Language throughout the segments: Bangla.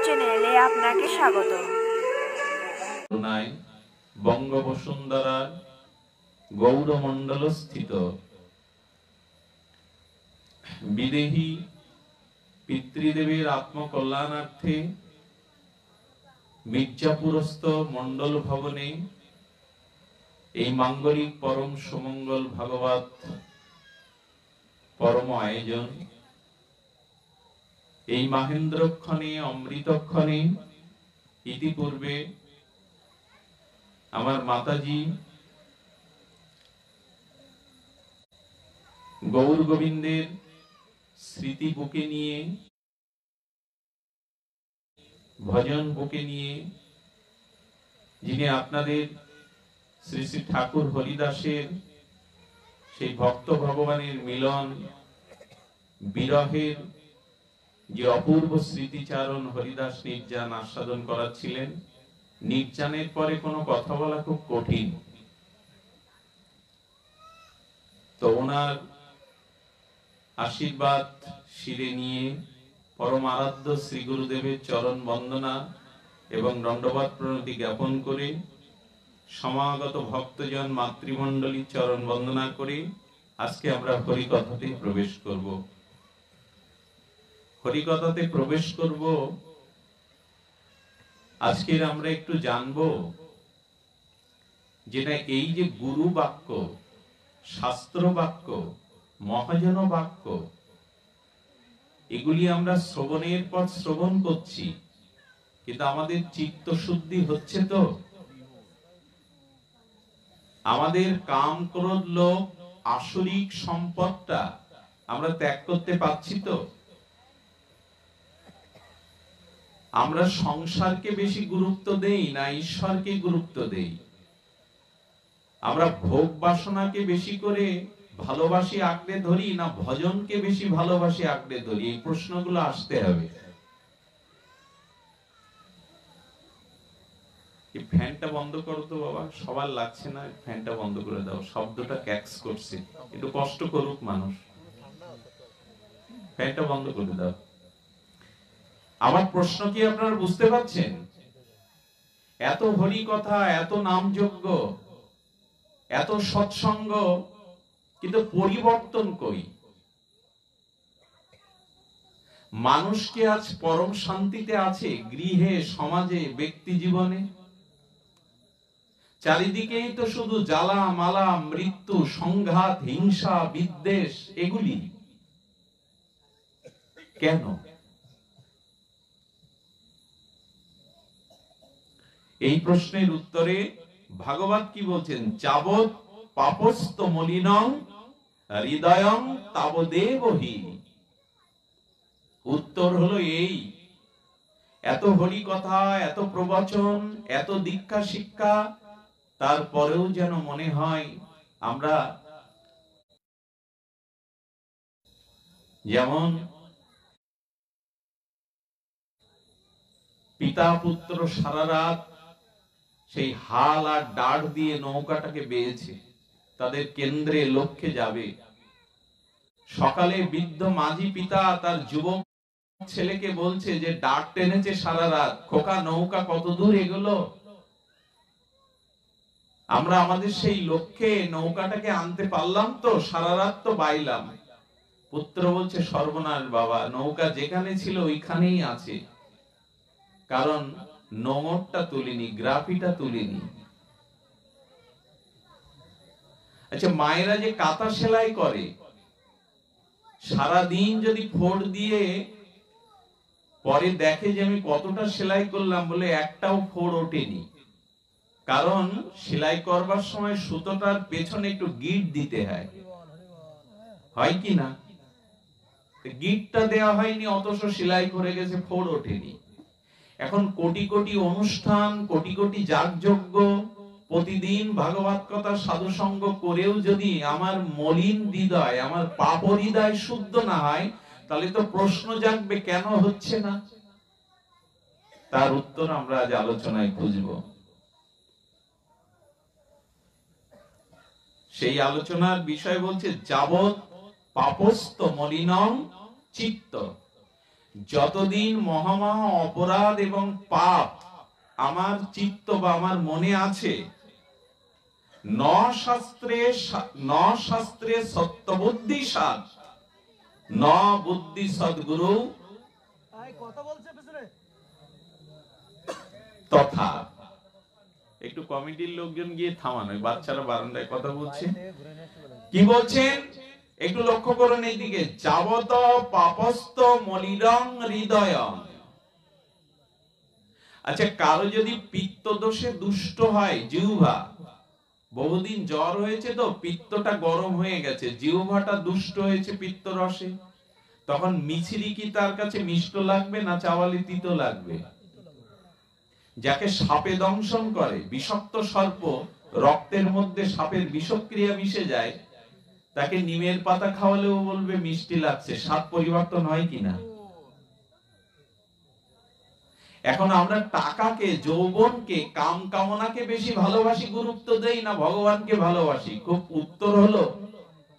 চ্যানেলে আপনাকে স্বাগত। বঙ্গবসুন্ধরার গৌরমণ্ডল স্থিত বিদেহী পিতৃদেবের আত্মকল্যাণার্থে মির্জাপুরস্থ মণ্ডল ভবনে এই মাঙ্গলিক পরম সুমঙ্গল ভাগবত পরম আয়োজন। এই মাহেন্দ্রক্ষণে অমৃতক্ষণে ইতিপূর্বে আমার মাতাজি গৌর গোবিন্দের স্মৃতি বুকে নিয়ে, ভজন বুকে নিয়ে, যিনি আপনাদের শ্রী শ্রী ঠাকুর হরিদাসের সেই ভক্ত ভগবানের মিলন বিরহের যে অপূর্ব স্মৃতিচারণ হরিদাস নির্যান আস্বাদন করাচ্ছিলেন। নির্যানের পরে কোনো কথা বলা খুব কঠিন, তো ওনার আশীর্বাদ শিরে নিয়ে পরম আরাধ্য শ্রী গুরুদেবের চরণ বন্দনা এবং দণ্ডবত প্রণতি জ্ঞাপন করে সমাগত ভক্তজন মাতৃমণ্ডলী চরণ বন্দনা করে আজকে আমরা হরিকথাতে প্রবেশ করব। হরিকথাতে প্রবেশ করব। আজকের আমরা একটু জানবো যেটা এই যে গুরু বাক্য, শাস্ত্র বাক্য, মহাজন বাক্য, এগুলি আমরা শ্রবণের পর শ্রবণ করছি, কিন্তু আমাদের চিত্ত শুদ্ধি হচ্ছে তো? আমাদের কাম ক্রোধ লোভ আসরিক সম্পদটা আমরা ত্যাগ করতে পারছি তো? আমরা সংসারকে বেশি গুরুত্ব দেই না ঈশ্বরকে গুরুত্ব দেই? আমরা ভোগ বাসনাকে বেশি করে ভালোবাসি আঁকড়ে ধরি না ভজনকে বেশি ভালোবাসি আঁকড়ে ধরি? এই প্রশ্নগুলো আসতে হবে। ফ্যানটা বন্ধ করো তো বাবা, সবার লাগছে না, ফ্যানটা বন্ধ করে দাও, শব্দটা ক্যাক্স করছে, একটু কষ্ট করুক মানুষ, ফ্যানটা বন্ধ করে দাও। আমার প্রশ্ন কি আপনারা বুঝতে পারছেন? এত হরি কথা, এত নামযজ্ঞ, এত সৎসঙ্গ, কিন্তু পরিবর্তন কই? মানুষকে আজ পরম শান্তিতে আছে গৃহে, সমাজে, ব্যক্তি জীবনে? চারিদিকেই তো শুধু জ্বালা মালা, মৃত্যু, সংঘাত, হিংসা, বিদ্বেষ, এগুলি কেন? এই প্রশ্নের উত্তরে ভাগবত কি বলছেন? যাবৎ পাপস্ত মলিনং হৃদয়ং তাবদেব হি। উত্তর হলো এই, এত হরি কথা, এত প্রবচন, এত দীক্ষা শিক্ষা, তারপরেও যেন মনে হয় আমরা যেমন পিতা পুত্র সারা রাত সেই হাল আর ডাড় দিয়ে নৌকাটাকে বেয়েছে, তাদের কেন্দ্রে লক্ষ্যে যাবে। সকালে বৃদ্ধ মাঝি পিতা তার যুবক ছেলেকে বলছে যে ডাক টেনেছে সারা রাত, খোকা নৌকা কত দূর এগোলো? আমরা আমাদের সেই লক্ষ্যে নৌকাটাকে আনতে পারলাম তো? সারা রাত তো বাইলাম। পুত্র বলছে সর্বনাশ বাবা, নৌকা যেখানে ছিল ওইখানেই আছে, কারণ নোংরটা তুলিনি, গ্রাফিটা তুলিনি। আচ্ছা, মায়েরা যে কাঁথা সেলাই করে, সারাদিন যদি ফোড় দিয়ে পরে দেখে যে আমি কতটা সেলাই করলাম, বলে একটাও ফোড় ওঠেনি, কারণ সেলাই করবার সময় সুতোটার পেছনে একটু গিট দিতে হয়, হয় কি না? গিটটা দেওয়া হয়নি, অথচ সেলাই করে গেছে, ফোড় ওঠেনি। এখন কোটি কোটি অনুষ্ঠান, কোটি কোটি যাগযজ্ঞ, প্রতিদিন ভাগবত কথা সাধু সঙ্গ করেও যদি আমার মলিন হৃদয়, আমার পাপ হৃদয় শুদ্ধ না হয়, তাহলে তো প্রশ্ন জাগবে কেন হচ্ছে না? তার উত্তর আমরা আজ আলোচনায় খুঁজব। সেই আলোচনার বিষয় বলছে যাবৎ পাপস্থ মলিনং চিত্ত। যতদিন মহামহা অপরাধ এবং পাপ আমার চিত্ত বা আমার মনে আছে, ন শাস্ত্রে সত্যবুদ্ধি সাধ, ন বুদ্ধি সদ্গুরু তথা। একটু কমিটির লোকজন গিয়ে থামানো, বাচ্চারা বারান্দায় কথা বলছে। কি বলছেন একটু লক্ষ্য করুন এইদিকে। যাবত পাপস্ত মলিরং হৃদয়। আচ্ছা, কারো যদি পিত্ত দোষে দুষ্ট হয় জিহ্বা, বহুদিন জ্বর হয়েছে তো পিত্তটা গরম হয়ে গেছে, জিহ্বাটা দুষ্ট হয়েছে পিত্ত রসে, তখন মিছরি কি তার কাছে মিষ্ট লাগবে না চাওয়ালি তিতো লাগবে? যাকে সাপে দংশন করে, বিষাক্ত সর্প রক্তের মধ্যে সাপের বিষক্রিয়া মিশে যায়, তাকে নিমের পাতা খাওয়ালেও বলবে মিষ্টি লাগছে। স্বাদ পরিবর্তন হয় কিনা? এখন আমরা টাকাকে, যৌবনকে, কাম কামনাকে বেশি ভালোবাসি, গুরুত্ব দেই না ভগবানকে ভালোবাসি? খুব উত্তর হলো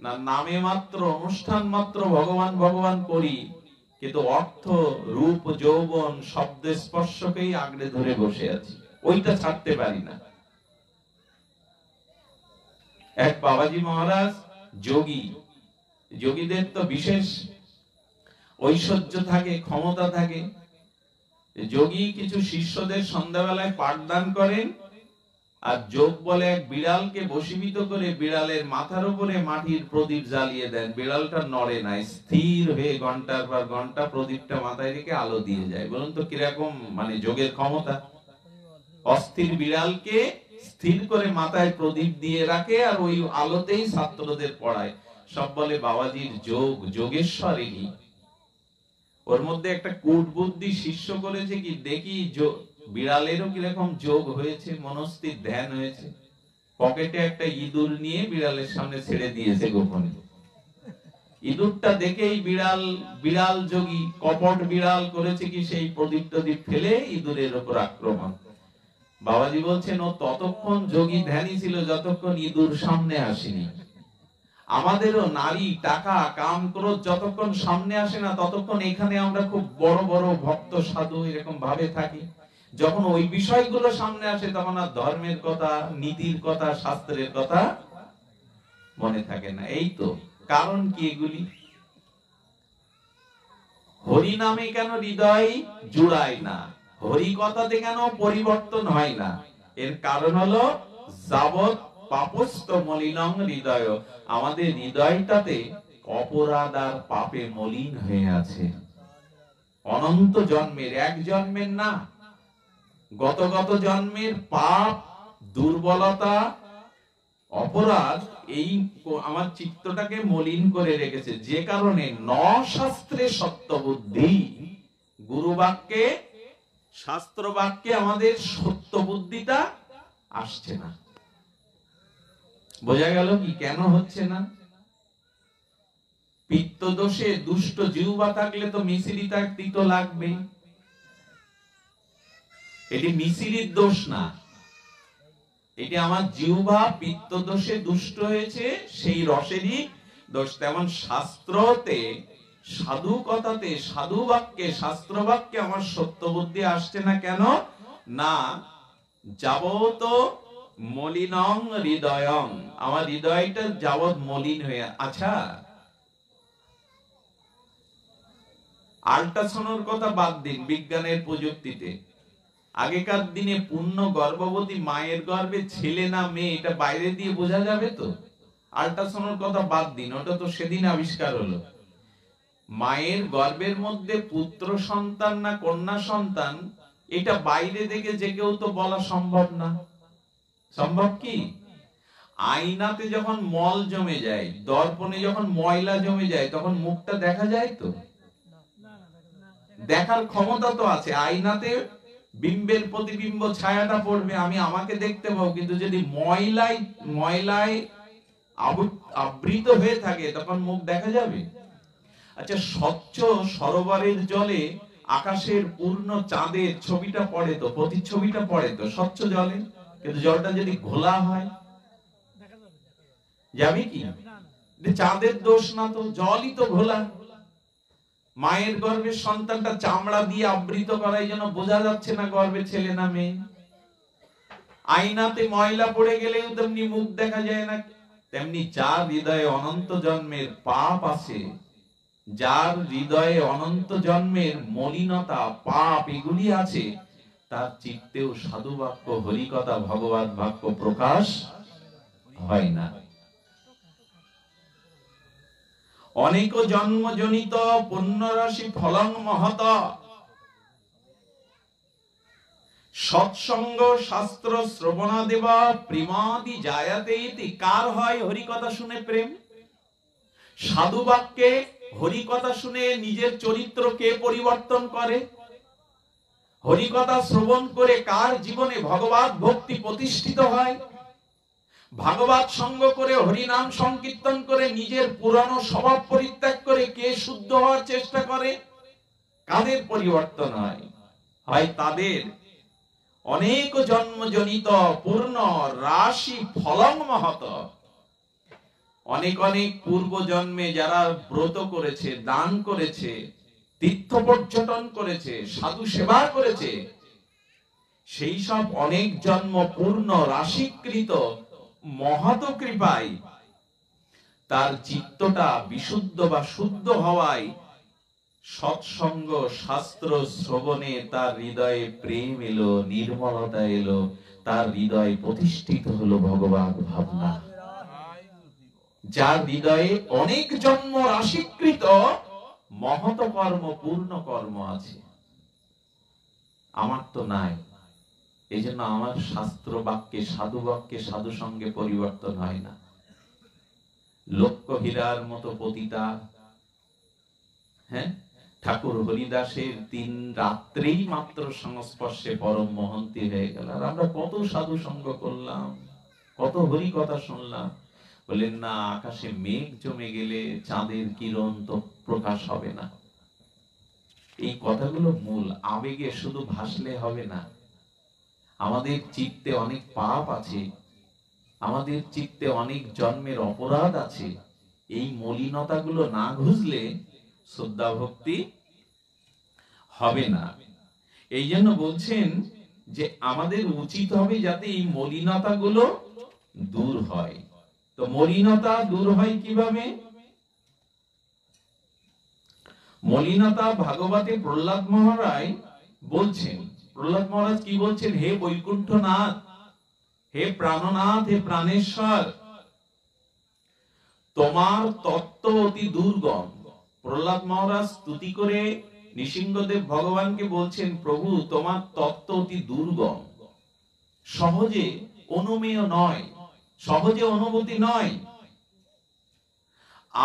না, নামে মাত্র, অনুষ্ঠান মাত্র ভগবান ভগবান করি, কিন্তু অর্থ, রূপ, যৌবন, শব্দ স্পর্শকেই আঁকড়ে ধরে বসে আছি, ওইটা ছাড়তে পারি না। এক বাবাজি মহারাজ যোগী, যোগীদের তো বিশেষ ঐশ্বর্য থাকে, ক্ষমতা থাকে। যোগী কিছু শিষ্যদের সন্ধ্যাবেলায় পাঠদান করেন, আর যোগ বলে এক বিড়ালকে বশীভূত করে বিড়ালের মাথার উপরে মাটির প্রদীপ জ্বালিয়ে দেন। বিড়ালটা নড়ে না, স্থির হয়ে ঘন্টার পর ঘন্টা প্রদীপটা মাথায় রেখে আলো দিয়ে যায়। বলুন তো কিরকম মানে যোগের ক্ষমতা! অস্থির বিড়ালকে স্থির করে মাথায় প্রদীপ দিয়ে রাখে, আর ওই আলোতেই ছাত্রদের পড়ায়। সব বলে বাবাজির যোগ, যোগেশ্বরিনী। ওর মধ্যে একটা কূট বুদ্ধি শিষ্য করেছে কি, দেখি বিড়ালেরও কিরকম যোগ হয়েছে, মনস্থির ধ্যান হয়েছে। পকেটে একটা ইঁদুর নিয়ে বিড়ালের সামনে ছেড়ে দিয়েছে গোপনে। ইঁদুরটা দেখেই বিড়াল, বিড়াল যোগী, কপট বিড়াল করেছে কি, সেই প্রদীপ টদীপ ফেলে ইঁদুরের উপর আক্রমণ। বাবাজি বলছেন ও ততক্ষণ যোগী ধ্যানী ছিল যতক্ষণ ইঁদুর সামনে আসেনি। আমাদেরও নারী, টাকা, কাম, ক্রোধ যতক্ষণ সামনে আসে না ততক্ষণ এখানে আমরা খুব বড় বড় ভক্ত সাধু এরকম ভাবে থাকি। যখন ওই বিষয়গুলো সামনে আসে তখন আর ধর্মের কথা, নীতির কথা, শাস্ত্রের কথা মনে থাকে না। এই তো কারণ কি এগুলি? হরি নামে কেন হৃদয় জুড়ায় না, হরি কথাতে কেন পরিবর্তন হয় না? এর কারণ হলো যাবৎ পাপস্ত মলিনং হৃদয়, আমাদের হৃদয়টাতে অপরাধ আর পাপে মলিন হয়ে আছে। অনন্ত জন্মের, এক জন্মের না, গত গত জন্মের পাপ, দুর্বলতা, অপরাধ এই আমার চিত্তটাকে মলিন করে রেখেছে। যে কারণে ন শাস্ত্রে সত্য বুদ্ধি, গুরু বাক্যে, শাস্ত্র বাক্যে আমাদের সত্য বুদ্ধিটা আসছে না। বোঝা গেল কি কেন হচ্ছে না? পিত্ত দোষে দুষ্ট জিহ্বা থাকলে তো মিশ্রিতা তিতো লাগবে। এটি মিশ্রির দোষ না, এটি আমার জিহ্বা পিত্ত দোষে দুষ্ট হয়েছে, সেই রসেরই দোষ। তেমন শাস্ত্রতে, সাধু কথাতে, সাধু বাক্যে, শাস্ত্র বাক্যে আমার সত্য বুদ্ধি আসছে না। কেন না? যাবত মলিনং হৃদয়ং, আমার হৃদয়টা যাবৎ মলিন হয়ে। আচ্ছা, আল্ট্রাসাউন্ডের কথা বাদ দিন, বিজ্ঞানের প্রযুক্তিতে আগেকার দিনে পূর্ণ গর্ভবতী মায়ের গর্ভে ছেলে না মেয়ে এটা বাইরে দিয়ে বোঝা যাবে তো? আল্ট্রাসাউন্ডের কথা বাদ দিন, ওটা তো সেদিন আবিষ্কার হলো। মায়ের গর্ভের মধ্যে পুত্র সন্তান না কন্যা সন্তান, এটা বাইরে থেকে যে কেউ তো বলা সম্ভব না। সম্ভব কি? আয়নাতে যখন মল জমে যায়, দর্পণে যখন ময়লা জমে যায়, তখন মুখটা দেখা যায় তো? দেখার ক্ষমতা তো আছে। আয়নাতে বিম্বের প্রতিবিম্ব ছায়াটা পড়বে, আমি আমাকে দেখতে পাবো, কিন্তু যদি ময়লায় আবৃত হয়ে থাকে তখন মুখ দেখা যাবে? আচ্ছা, স্বচ্ছ সরোবরের জলে আকাশের পূর্ণ চাঁদের ছবিটা পড়ে তো, প্রতিচ্ছবিটা পড়ে তো স্বচ্ছ জলে, কিন্তু জলটা যদি ঘোলা হয় যাবে কি? চাঁদের দোষ না তো, জলই তো ঘোলা। মায়ের গর্ভের সন্তানটা চামড়া দিয়ে আবৃত করাই যেন বোঝা যাচ্ছে না গর্ভে ছেলে না মেয়ে। আয়নাতে ময়লা পড়ে গেলেও তেমনি মুখ দেখা যায় না। তেমনি যার হৃদয়ে অনন্ত জন্মের পাপ আছে, যার হৃদয়ে অনন্ত জন্মের মলিনতা পাপ এগুলি আছে, তার চিত্তেও সাধু বাক্য হরিকথা ভগবত বাক্য প্রকাশ হয় না। অনেক জন্মজনিত পুণ্যরাশি ফলং মহত সৎসঙ্গ শাস্ত্র শ্রবণাদেব প্রেমাদি জায়াতে ইতি। কার হয় হরিকথা শুনে প্রেম? সাধু বাক্যে হরিকথা শুনে নিজের চরিত্রকে পরিবর্তন করে। হরিকথা শ্রবণ করে কার জীবনে ভগবত ভক্তি প্রতিষ্ঠিত হয়? ভাগবত সঙ্গ করে হরিনাম সংকীর্তন করে নিজের পুরানো স্বভাব পরিত্যাগ করে কে শুদ্ধ হওয়ার চেষ্টা করে? কাদের পরিবর্তন হয়? হয় তাদের অনেক জন্মজনিত পূর্ণ রাশি ফলং মহত। অনেক অনেক পূর্ব জন্মে যারা ব্রত করেছে, দান করেছে, তীর্থ পর্যটন করেছে, সাধু সেবা করেছে, সেই সব অনেক জন্ম পূর্ণ রাশিকৃত মহৎ কৃপায় তার চিত্তটা বিশুদ্ধ বা শুদ্ধ হওয়ায় সৎসঙ্গ শাস্ত্র শ্রবণে তার হৃদয়ে প্রেম এলো, নির্মলতা এলো, তার হৃদয়ে প্রতিষ্ঠিত হলো ভগবান ভাবনা। যার হৃদয়ে অনেক জন্ম রাশিকৃত মহৎ কর্ম পূর্ণ কর্ম আছে, আমার তো নাই। এই জন্য আমার শাস্ত্র বাক্যে সাধু বাক্যে সাধু সঙ্গে পরিবর্তন হয় না। লক্ষ হীরার মতো পতিতা, হ্যাঁ, ঠাকুর হরিদাসের 3 রাত্রেই মাত্র সংস্পর্শে পরম মহন্তি হয়ে গেল। আর আমরা কত সাধু সঙ্গ করলাম, কত হরি কথা শুনলাম। বলেন না, আকাশে মেঘ জমে গেলে চাঁদের কিরণ তো প্রকাশ হবে না। এই কথাগুলো মূল। আবেগে শুধু ভাসলে হবে না। আমাদের চিত্তে অনেক পাপ আছে, আমাদের চিত্তে অনেক জন্মের অপরাধ আছে। এই মলিনতাগুলো না ঘুচলে শ্রদ্ধা ভক্তি হবে না। এই জন্য বলছেন যে আমাদের উচিত হবে যাতে এই মলিনতাগুলো দূর হয়। তো মলিনতা দূর হয় কিভাবে? মলিনতা ভাগবতে প্রহ্লাদ মহারাজ বলছেন। প্রহ্লাদ মহারাজ কি বলছেন? হে বৈকুণ্ঠনাথ, হে প্রাণনাথ, হে প্রাণেশ্বর, তোমার তত্ত্ব অতি দুর্গম। প্রহ্লাদ মহারাজ স্তুতি করে নৃসিংহদেব ভগবানকে বলছেন, প্রভু তোমার তত্ত্ব অতি দুর্গম, সহজে অনুমেয় নয়, সহজে অনুভূতি নয়।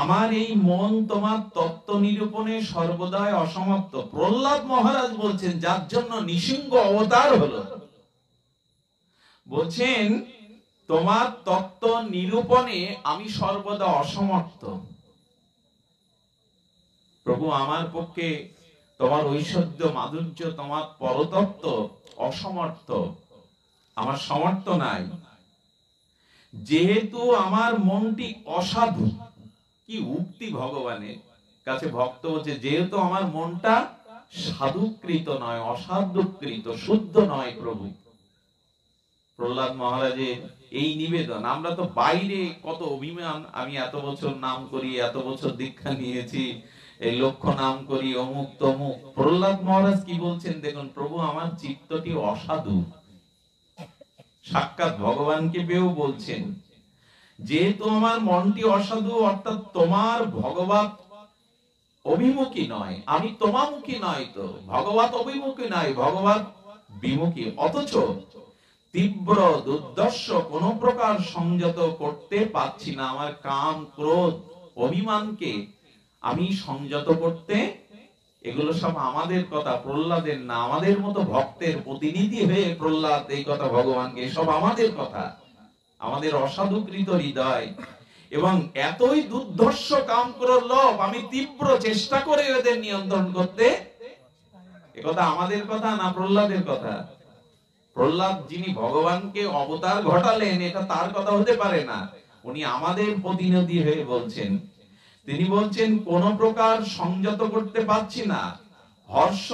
আমার এই মন তোমার তত্ত্ব নিরূপণে সর্বদাই অসমর্থ। প্রহ্লাদ মহারাজ বলছেন, যার জন্য নৃসিংহ অবতার হলো, বলছেন তোমার তত্ত্ব নিরূপণে আমি সর্বদা অসমর্থ। প্রভু আমার পক্ষে তোমার ঐশ্বর্য মাধুর্য, তোমার পরতত্ত্ব অসমর্থ, আমার সমর্থ নাই। যেহেতু আমার মনটি অসাধু, কি উক্তি ভগবানের কাছে! ভক্ত বলছে, যেহেতু আমার মনটা সাধুকৃত নয়, অসাধুকৃত, শুদ্ধ নয় প্রভু। প্রহ্লাদ মহারাজের এই নিবেদন। আমরা তো বাইরে কত অভিমান, আমি এত বছর নাম করি, এত বছর দীক্ষা নিয়েছি, এই লক্ষ্য নাম করি, অমুক তমুক। প্রহ্লাদ মহারাজ কি বলছেন দেখুন, প্রভু আমার চিত্তটি অসাধু। সাক্ষাৎ ভগবানকে পেয়েও বলছেন, যেহেতু আমার মনটি অসাধু, অর্থাৎ তোমার ভগবত অভিমুখী নয়, আমি তোমামুখী নয়, তো ভগবত অভিমুখী নয়, ভগবত বিমুখী, অথচ তীব্র দুর্দর্শ কোন প্রকার সংযত করতে পারছি না। আমার কাম ক্রোধ অভিমানকে আমি সংযত করতে, এগুলো সব আমাদের কথা, প্রহ্লাদের না। আমাদের মতো ভক্তের প্রতিনিধি হয়ে প্রহ্লাদ এই কথা ভগবানকে, সব আমাদের কথা, আমাদের অসাধুকৃত হৃদয় এবং এতই দুর্ধর্ষ কাম ক্রোধ লোভ, আমি তীব্র চেষ্টা করে এদের নিয়ন্ত্রণ করতে। একথা আমাদের কথা না, প্রহ্লাদের কথা। প্রহ্লাদ যিনি ভগবানকে অবতার ঘটালেন, এটা তার কথা হতে পারে না। উনি আমাদের প্রতিনিধি হয়ে বলছেন তিনি বলছেন কোন প্রকার সংযত করতে পারছি না, হর্ষ,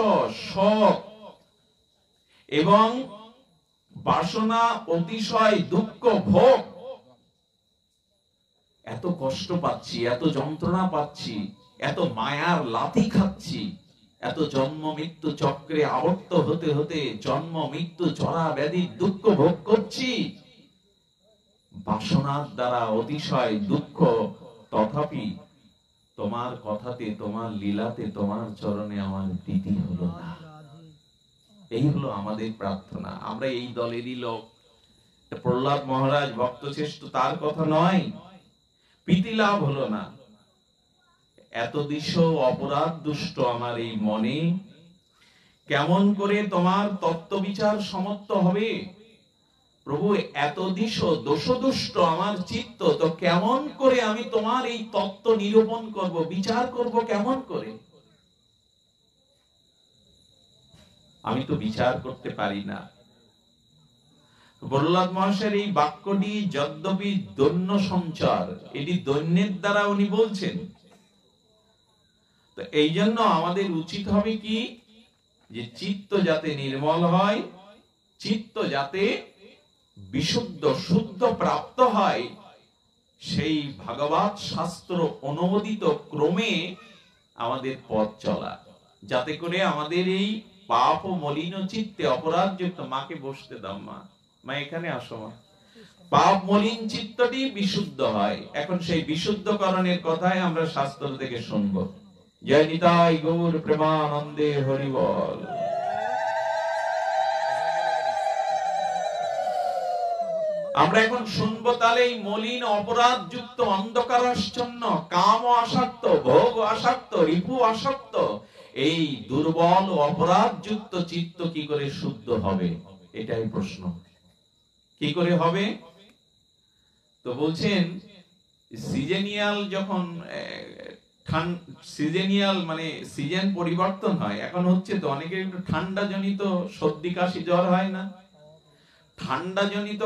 শোক এবং বাসনা, অতিশয় দুঃখ, ভোগ, এত কষ্ট পাচ্ছি, এত যন্ত্রণা পাচ্ছি, এত মায়ার লাথি খাচ্ছি, এত জন্ম মৃত্যু চক্রে আবর্ত হতে হতে জন্ম মৃত্যু জরা ব্যাধি দুঃখ ভোগ করছি বাসনার দ্বারা, অতিশয় দুঃখ, তথাপি তোমার কথাতে, তোমার লীলাতে, তোমার চরণে আমার প্রীতি হলো না। এই হলো আমাদের প্রার্থনা। আমরা এই দলেরই লোক। প্রহ্লাদ মহারাজ ভক্ত শ্রেষ্ঠ, তার কথা নয়, প্রীতি লাভ হলো না। এত দিশ অপরাধ দুষ্ট আমার এই মনে, কেমন করে তোমার তত্ত্ব বিচার সমর্থ হবে? প্রভু, এত দিশ দোষ দুষ্ট আমার চিত্ত, তো কেমন করে আমি তোমার এই তত্ত্ব নিরূপণ করব, বিচার করব কেমন করে? আমি তো বিচার করতে পারি না। প্রহ্লাদ মহাশয়ের এই বাক্যটি যদ্যপি দৈন্য সঞ্চার, এটি দৈন্যের দ্বারা উনি বলছেন। তো এই জন্য আমাদের উচিত হবে কি, যে চিত্ত যাতে নির্মল হয়, চিত্ত যাতে বিশুদ্ধ শুদ্ধ প্রাপ্ত হয়, সেই ভাগবত শাস্ত্র অনুমোদিত ক্রমে আমাদের পথ চলা, যাতে করে আমাদের এই পাপ ও মলিন চিত্তে, অপরাধ যুক্ত, মাকে বসতে দাও, মা এখানে আসো, মা, পাপ মলিন চিত্তটি বিশুদ্ধ হয়। এখন সেই বিশুদ্ধকরণের কথাই আমরা শাস্ত্র থেকে শুনবো। জয় নিতাই গৌর প্রেমানন্দে, হরি বল। আমরা এখন শুনবো তাহলে এই মলিন অপরাধ যুক্ত অন্ধকারাচ্ছন্ন কাম আসক্ত, ভোগ আসক্ত, রিপু আসক্ত, এই দুর্বল অপরাধ যুক্ত চিত্ত কি করে শুদ্ধ হবে, এটাই প্রশ্ন। কি করে হবে? তো বলছেন সিজনিয়াল, যখন সিজনিয়াল মানে সিজন পরিবর্তন হয়, এখন হচ্ছে তো অনেকের একটু ঠান্ডা জনিত সর্দি কাশি জ্বর হয় না? ঠান্ডা জনিত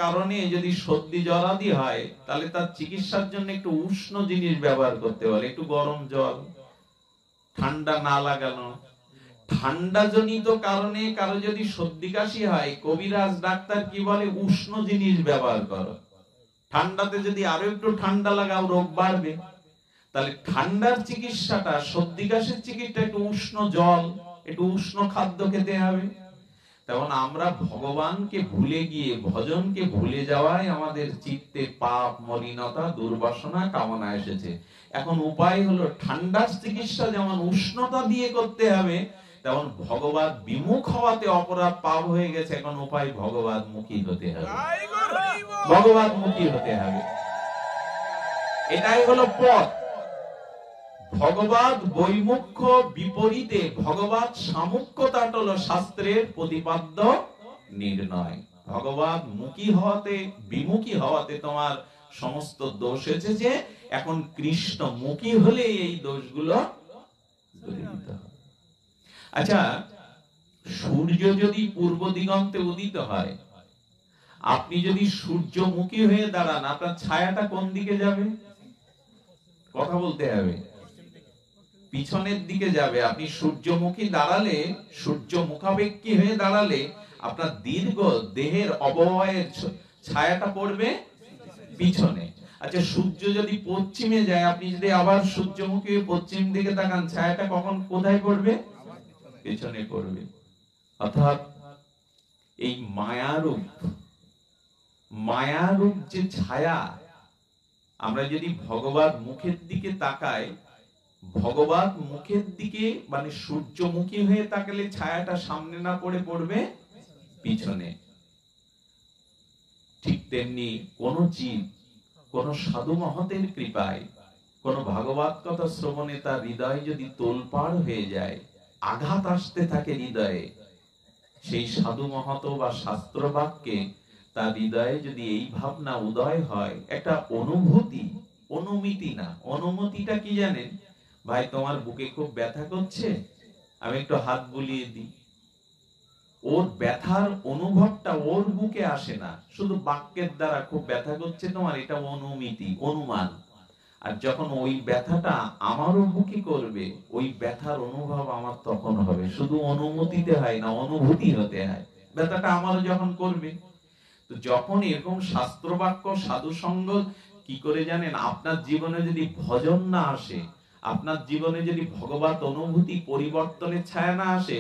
কারণে যদি সর্দি জ্বরাদি হয়, তাহলে তার চিকিৎসার জন্য একটু উষ্ণ জিনিস ব্যবহার করতে বলে, একটু গরম জল, ঠান্ডা না লাগানো। ঠান্ডা জনিত কারণে কারো যদি সর্দি কাশি হয়, কবিরাজ ডাক্তার কি বলে? উষ্ণ জিনিস ব্যবহার করো। ঠান্ডাতে যদি আরো একটু ঠান্ডা লাগাও, রোগ বাড়বে। তাহলে ঠান্ডার চিকিৎসাটা, সর্দি কাশির চিকিৎসা একটু উষ্ণ জল, একটু উষ্ণ খাদ্য খেতে হবে। তেমন আমরা ভগবানকে ভুলে গিয়ে, ভজনকে ভুলে যাওয়ায় আমাদের চিত্তে পাপ, মলিনতা, দুর্বাসনা, কামনা এসেছে। এখন উপায় হলো ঠান্ডার চিকিৎসা যেমন উষ্ণতা দিয়ে করতে হবে, তেমন ভগবান বিমুখ হওয়াতে অপরাধ পাপ হয়ে গেছে। এখন উপায় ভগবান মুখী হতে হবে, ভগবান মুখী হতে হবে। এটাই হলো পথ। ভগবত বৈমুখ্য বিপরীতে ভগবত সামুখ্যতা হলো শাস্ত্রের প্রতিপাদ্য নির্ণয়। ভগবত মুখী হওয়াতে, বিমুখী হওয়াতে তোমার সমস্ত দোষ এসেছে। এখন কৃষ্ণ মুখী হলে এই দোষগুলো দূরীভূত হবে। আচ্ছা, সূর্য যদি পূর্ব দিগন্তে উদিত হয়, আপনি যদি সূর্যমুখী হয়ে দাঁড়ান, আপনার ছায়াটা কোন দিকে যাবে? কথা বলতে হবে। পিছনের দিকে যাবে। আপনি সূর্যমুখী দাঁড়ালে, সূর্য মুখাপেক্ষী হয়ে দাঁড়ালে, আপনার দীর্ঘ দেহের অবয়বের ছায়াটা পড়বে পিছনে। আচ্ছা, সূর্য যদি পশ্চিমে যায়, আপনি যদি আবার সূর্যমুখী হয়ে পশ্চিম দিকে তাকান, ছায়াটা কখন কোথায় পড়বে? পেছনে পড়বে। অর্থাৎ এই মায়ারূপ যে ছায়া, আমরা যদি ভগবান মুখের দিকে তাকাই, ভগবান মুখের দিকে মানে সূর্যমুখী হয়ে তাকালে ছায়াটা সামনে না পড়ে পড়বে পিছনে। ঠিক তেমনি কোন জীব, কোন সাধু মহতের কৃপায়, কোন ভাগবত কথা শ্রবণে তার হৃদয় যদি তোলপাড় হয়ে যায়, আঘাত আসতে থাকে হৃদয়ে, সেই সাধু মহত বা শাস্ত্র বাক্যে তার হৃদয়ে যদি এই ভাবনা উদয় হয়, একটা অনুভূতি, অনুমিতি না, অনুমতিটা কি জানেন? ভাই, তোমার বুকে খুব ব্যথা করছে, আমি একটু হাত বুলিয়ে দিই। ওর ব্যথার অনুভবটা ওর বুকে আসে না, শুধু বাক্যের দ্বারা খুব ব্যথা করছে তোমার, এটা অনুমিতি, অনুমান। আর যখন ওই ব্যথাটা আমারও বুকে করবে, ওই ব্যথার অনুভব আমার তখন হবে। শুধু অনুমতিতে হয় না, অনুভূতি হতে হয়। ব্যথাটা আমারও যখন করবে, তো যখন এরকম শাস্ত্রবাক্য সাধু সঙ্গ কি করে জানেন, আপনার জীবনে যদি ভজন না আসে, আপনার জীবনে যদি ভগবত অনুভূতি পরিবর্তনের ছায়া না আসে,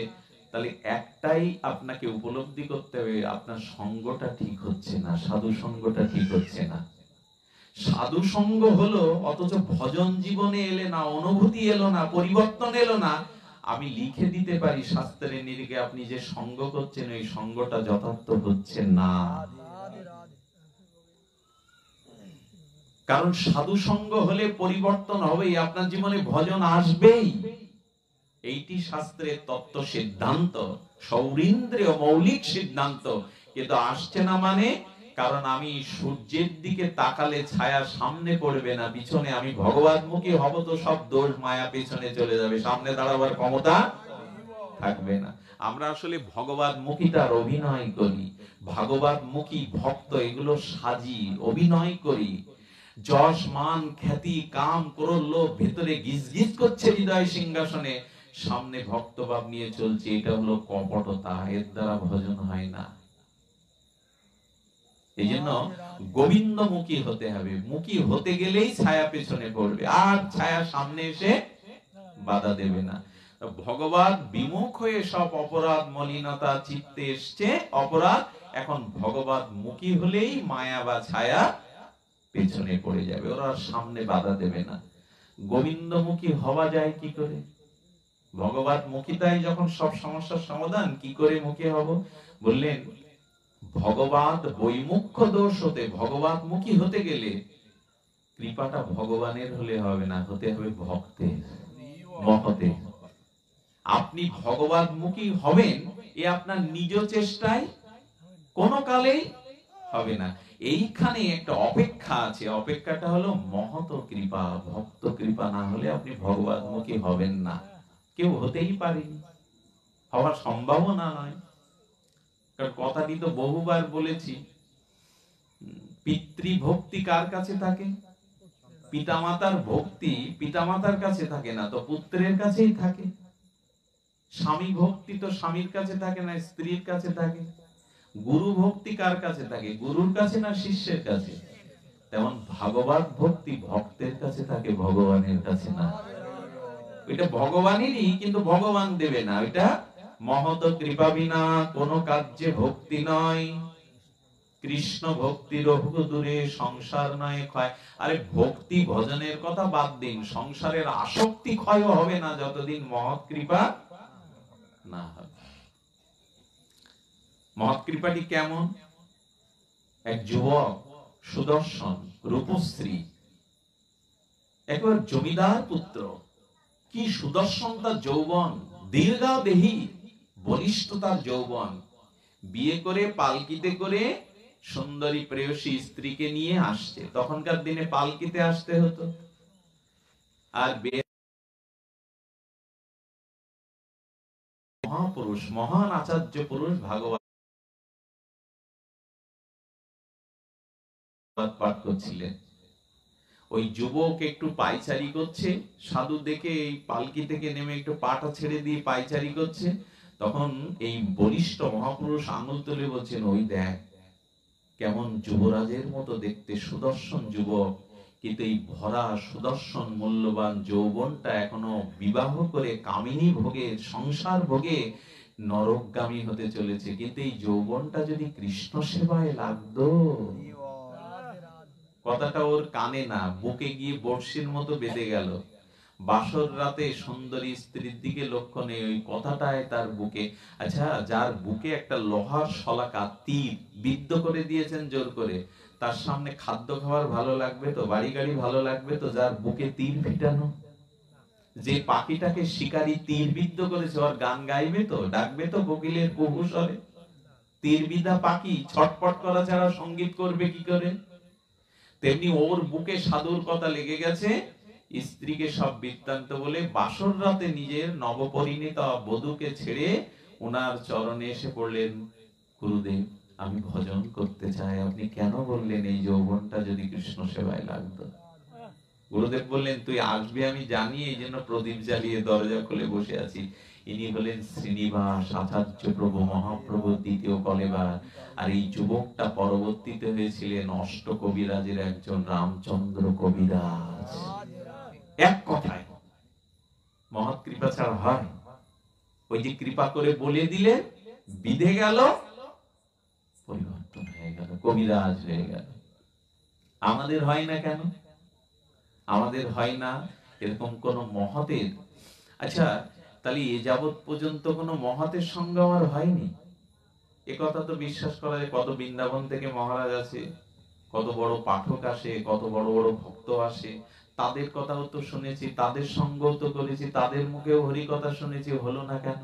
তাহলে একটাই আপনাকে উপলব্ধি করতে হবে, আপনার সঙ্গটা ঠিক হচ্ছে না, সাধু সঙ্গটা ঠিক হচ্ছে না। সাধু সঙ্গ হলো, অথচ ভজন জীবনে এলে না, অনুভূতি এলো না, পরিবর্তন এলো না। আমি লিখে দিতে পারি শাস্ত্রের নিরিখে আপনি যে সঙ্গ করছেন ওই সঙ্গটা যথার্থ হচ্ছে না। কারণ সাধু সঙ্গ হলে পরিবর্তন হবে, আপনার জীবনে ভজন আসবেই। এইটি শাস্ত্রের তত্ত্ব সিদ্ধান্ত, সৌরিন্দ্রীয় মৌলিক সিদ্ধান্ত। কিন্তু আসছে না মানে, কারণ আমি সূর্যের দিকে তাকালে ছায়া সামনে পড়বে না, পিছনে। আমি ভগবানমুখী হব তো সব দোষ মায়া পেছনে চলে যাবে, সামনে দাঁড়াবার ক্ষমতা থাকবে না। আমরা আসলে ভগবানমুখীতার অভিনয় করি, ভগবানমুখী ভক্ত এগুলো সাজি, অভিনয় করি। যশ মান খ্যাতি কাম ক্রোধ লোভ ভেতরে গিজগিজ করছে হৃদয় সিংহাসনে, সামনে ভক্তভাব নিয়ে চলছে। এটা হলো কপটতা, এর দ্বারা ভজন হয় না। এই জন্য গোবিন্দমুখী হতে হবে। মুখী হতে গেলেই ছায়া পেছনে পড়বে, আর ছায়া সামনে এসে বাধা দেবে না। ভগবান বিমুখ হয়ে সব অপরাধ মলিনতা চিত্তে এসছে, অপরাধ। এখন ভগবান মুখী হলেই মায়া বা ছায়া পেছনে পড়ে যাবে, ওরা সামনে বাধা দেবে না। গোবিন্দমুখী হওয়া যায় কি করে? ভগবত মুখিতাই যখন সব সমস্যার সমাধান, কি করে মুখী হব? বললেন ভগবত বৈমুখ্য দোষ হতে, ভগবত মুখী হতে গেলে কৃপাটা ভগবানের হলে হবে না, হতে হবে ভক্তের, মহতের। আপনি ভগবত মুখী হবেন এ আপনার নিজ চেষ্টায় কোনো কালেই হবে না। এইখানে একটা অপেক্ষা আছে, অপেক্ষাটা হলো মহত কৃপা। ভক্ত কৃপা না হলে আপনি ভগবতমুখী হবেন না, কেউ হতেই পারেনি, হওয়ার সম্ভাবনা নয়। কারণ কথাটি তো বহুবার বলেছি, পিতৃভক্তি কার কাছে থাকে? পিতামাতার ভক্তি পিতামাতার কাছে থাকে না, তো পুত্রের কাছেই থাকে। স্বামী ভক্তি তো স্বামীর কাছে থাকে না, স্ত্রীর কাছে থাকে। গুরু ভক্তি কার কাছে থাকে? গুরুর কাছে না শিষ্যের কাছে? তেমন ভাগবত ভক্তি ভক্তের কাছে থাকে, ভগবানের কাছে না। এটা ভগবানেরই, কিন্তু ভগবান দেবে না। এটা মহত কৃপা বিনা কোন কার্যে ভক্তি নয়। কৃষ্ণ ভক্তি রঘু দূরে সংসার নয় ক্ষয়। আরে ভক্তি ভজনের কথা বাদ দিন, সংসারের আসক্তি ক্ষয় হবে না যতদিন মহৎ কৃপা না হবে। মহৎ কৃপাটি কেমন? এক যুবক সুদর্শন রূপশ্রী, একবার জমিদার পুত্র, কি সুদর্শন তার যৌবন, দীর্ঘাদেহী বলিষ্ঠ তার যৌবন। বিয়ে করে পালকিতে করে সুন্দরী প্রেয়সী স্ত্রীকে নিয়ে আসছে। তখনকার দিনে পালকিতে আসতে হতো। আর মহাপুরুষ, মহান আচার্য পুরুষ ভাগবত পাঠ করছিলেন। ওই যুবক একটু পায়চারি করছে, সাধু দেখে এই পালকি থেকে নেমে একটু পাটা ছেড়ে দিয়ে পায়চারি করছে। তখন এই বলিষ্ঠ মহাপুরুষ আঙুল তুলে বলছেন, ওই দেখ কেমন যুবরাজের মতো দেখতে সুদর্শন যুবক, কিন্তু এই ভরা সুদর্শন মূল্যবান যৌবনটা এখনো বিবাহ করে কামিনী ভোগে সংসার ভোগে নরকগামী হতে চলেছে। কিন্তু এই যৌবনটা যদি কৃষ্ণ সেবায় লাগতো। কথাটা ওর কানে না, বুকে গিয়ে বর্ষির মতো বেঁধে গেল। বাসর রাতে সুন্দরী স্ত্রীর দিকে লক্ষ্য নেই, ওই কথাটাই তার বুকে। আচ্ছা, যার বুকে একটা লোহার শলাকা তীর বিদ্ধ করে দিয়েছেন জোর করে, তার সামনে খাদ্য খাবার ভালো লাগবে তো, বাড়ি গাড়ি ভালো লাগবে তো? যার বুকে তীর ফিটানো, যে পাখিটাকে শিকারী তীর বিদ্ধ করেছে, ওর গান গাইবে তো, ডাকবে তো কোকিলের কুহু স্বরে? তীর বিদ্ধা পাখি ছটপট করা ছাড়া সঙ্গীত করবে কি করে? তেমনি ওর বুকে সাধুর কথা লেগে গেছে। স্ত্রীকে সব বৃত্তান্ত বলে বাসর রাতে নিজের নবপরিণীতা বধূকে ছেড়ে ওনার চরণে এসে পড়লেন, গুরুদেব আমি ভজন করতে চাই, আপনি কেন বললেন এই যৌবনটা যদি কৃষ্ণ সেবায় লাগতো? গুরুদেব বললেন, তুই আসবি আমি জানি, এই জন্য প্রদীপ জ্বালিয়ে দরজা খুলে বসে আছি। ইনি হলেন শ্রীনিবাস আচার্য প্রভু মহাপ্রভু দ্বিতীয় কলেবার। আর এই যুবকটা পরবর্তীতে হয়েছিলেন অষ্ট কবিরাজের একজন, রামচন্দ্র কবিরাজ। এক কথায় মহৎ কৃপা ছাড়া হয়? ওই যে কৃপা করে বলে দিলে, বিধে গেল, পরিবর্তন হয়ে গেল, কবিরাজ হয়ে গেল। আমাদের হয় না কেন? আমাদের হয় না এরকম কোন মহতের? আচ্ছা, তাহলে এ যাবৎ পর্যন্ত কোন মহতের সঙ্গ আমার হয়নি? এ কথা তো বিশ্বাস করা যায়। কত বৃন্দাবন থেকে মহারাজ আছে, কত বড় পাঠক আসে, কত বড় বড় ভক্ত আসে, তাদের কথাও তো শুনেছি, তাদের সঙ্গও তো করেছি, তাদের মুখেও হরি কথা শুনেছি, হলো না কেন?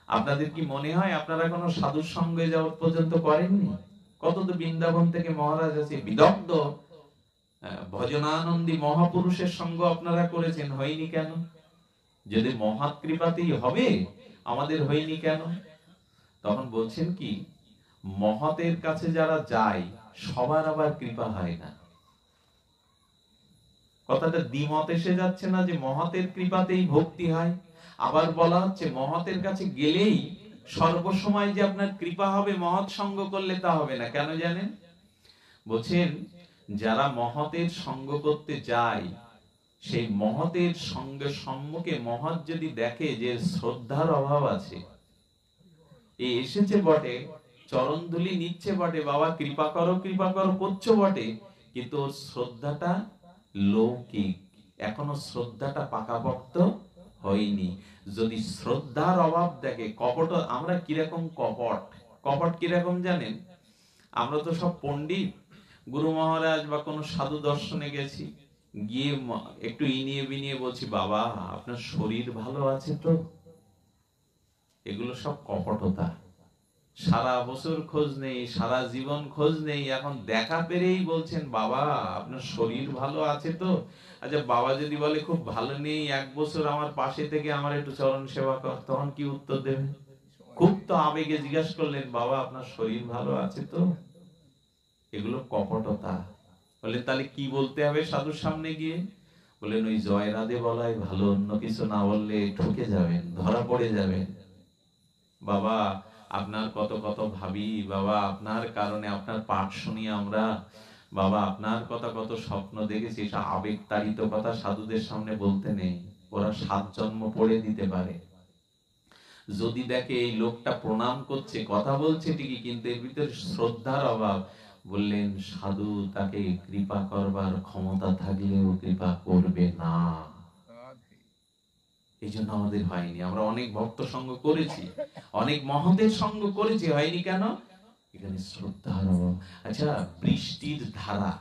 আপনাদের কি মনে হয় আপনারা কোনো সাধুর সঙ্গে যাওয়া পর্যন্ত করেননি? কত তো বৃন্দাবন থেকে মহারাজ আছে, বিদগ্ধ ভজনানন্দী মহাপুরুষের সঙ্গ আপনারা করেছেন, হয়নি কেন? যদি মহৎ কৃপাতেই হবে, আমাদের হয়নি কেন? তখন বলছেন কি, মহতের কাছে যারা যায় সবার আবার কৃপা হয় না। কথাটা দ্বিমত এসে যাচ্ছে না যে মহতের কৃপাতেই ভক্তি হয়? আবার বলা হচ্ছে মহতের কাছে গেলেই সর্বসময় যে আপনার কৃপা হবে, মহৎ সঙ্গ করলে তা হবে না। কেন জানেন? বলছেন, যারা মহতের সঙ্গ করতে যায়, সেই মহতের সঙ্গে সম্মুখে মহৎ যদি দেখে যে শ্রদ্ধার অভাব আছে, এ এসেছে বটে, চরণ ধুলি নিচ্ছে বটে, বাবা কৃপা করো করছো বটে, কিন্তু ওর শ্রদ্ধাটা লৌকিক, এখনো শ্রদ্ধাটা পাকাপোক্ত হয়নি। যদি শ্রদ্ধার অভাব দেখে, কপট, আমরা কিরকম কপট, কপট কিরকম জানেন? আমরা তো সব পণ্ডিত, গুরু মহারাজ বা কোনো সাধু দর্শনে গেছি, গিয়ে একটু ইনিয়ে বিনিয়ে বলছি, বাবা আপনার শরীর ভালো আছে তো? এগুলো সব কপটতা। সারা বছর খোঁজ নেই, সারা জীবন খোঁজ নেই, এখন দেখা পেরেই বলছেন বাবা আপনার শরীর ভালো আছে তো? আচ্ছা, বাবা যদি বলে খুব ভালো নেই, 1 বছর আমার পাশে থেকে আমার একটু চরণ সেবা কর, তখন কি উত্তর দেবেন? খুব তো আবেগে জিজ্ঞাসা করলেন, বাবা আপনার শরীর ভালো আছে তো? এগুলো কপটতা। বলে তাহলে কি বলতে হবে সাধুর সামনে গিয়ে? বলেন ওই জয় রাধে বলাই ভালো, অন্য কিছু না বললে ঠকে যাবেন, ধরা পড়ে যাবেন। বাবা আপনার কত কত ভাবি, বাবা আপনার কারণে আপনার পাঠ শুনি আমরা, বাবা আপনার কথা কত স্বপ্ন দেখেছি, এটা আবেগ তাড়িত কথা সাধুদের সামনে বলতে নেই। ওরা 7 জন্ম পড়ে দিতে পারে। যদি দেখে এই লোকটা প্রণাম করছে, কথা বলছে ঠিকই, কিন্তু এর ভিতরে শ্রদ্ধার অভাব, বললেন সাধু তাকে কৃপা করবার ক্ষমতা থাকলেও কৃপা করবে না। এই জন্য আমাদের হয়নি। আমরা অনেক ভক্ত সঙ্গ করেছি, অনেক মহতের সঙ্গ করেছি, হয়নি কেন? এখানে শ্রদ্ধার অভাব। আচ্ছা, বৃষ্টির ধারা,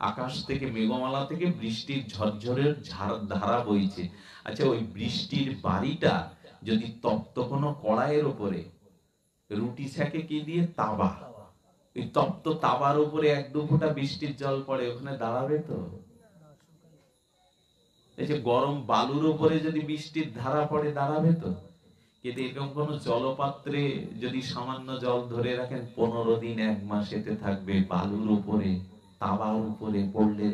আকাশ থেকে মেঘমালা থেকে বৃষ্টির ঝরঝরের ধারা বইছে। আচ্ছা, ওই বৃষ্টির বাড়িটা যদি তপ্ত কোনো কড়াইয়ের উপরে রুটি সেকে কি দিয়ে, তাওয়া, ওই তপ্ত তাওয়ার উপরে 1-2 ফোঁটা বৃষ্টির জল পড়ে, ওখানে দাঁড়াবে তো? এই যে গরম বালুর উপরে যদি বৃষ্টির ধারা পড়ে, দাঁড়াবে তো? কিন্তু এরকম কোন জলপাত্রে যদি সামান্য জল ধরে রাখেন, 15 দিন 1 মাস এতে থাকবে, বালুর উপরে তাওয়ার উপরে পড়লে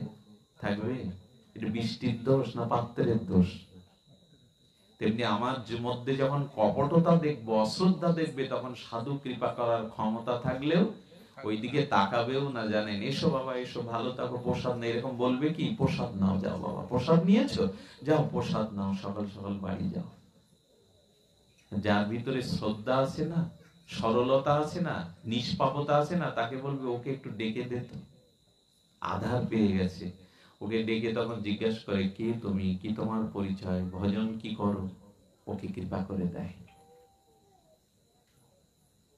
থাকবে? এটা বৃষ্টির দোষ না পাত্রের দোষ? তেমনি আমার মধ্যে যখন কপটতা দেখবো, অশ্রদ্ধা দেখবে, তখন সাধু কৃপা করার ক্ষমতা থাকলেও ওইদিকে তাকাবেও না। জানেন, এসো বাবা এসো, ভালো থাকো, প্রসাদ নেই, এরকম বলবে কি? প্রসাদ নাও, যাও বাবা, প্রসাদ নিয়েছো, যাও প্রসাদ নাও, সকাল সকাল বাড়ি যাও। যার ভিতরে শ্রদ্ধা আছে না, সরলতা আছে না, নিষ্পাপতা আছে না, তাকে বলবে ওকে একটু ডেকে দে তো, আধার পেয়ে গেছে। ওকে ডেকে তখন জিজ্ঞাসা করে, কে তুমি, কি তোমার পরিচয়, ভজন কি করো, ওকে কৃপা করে দেয়।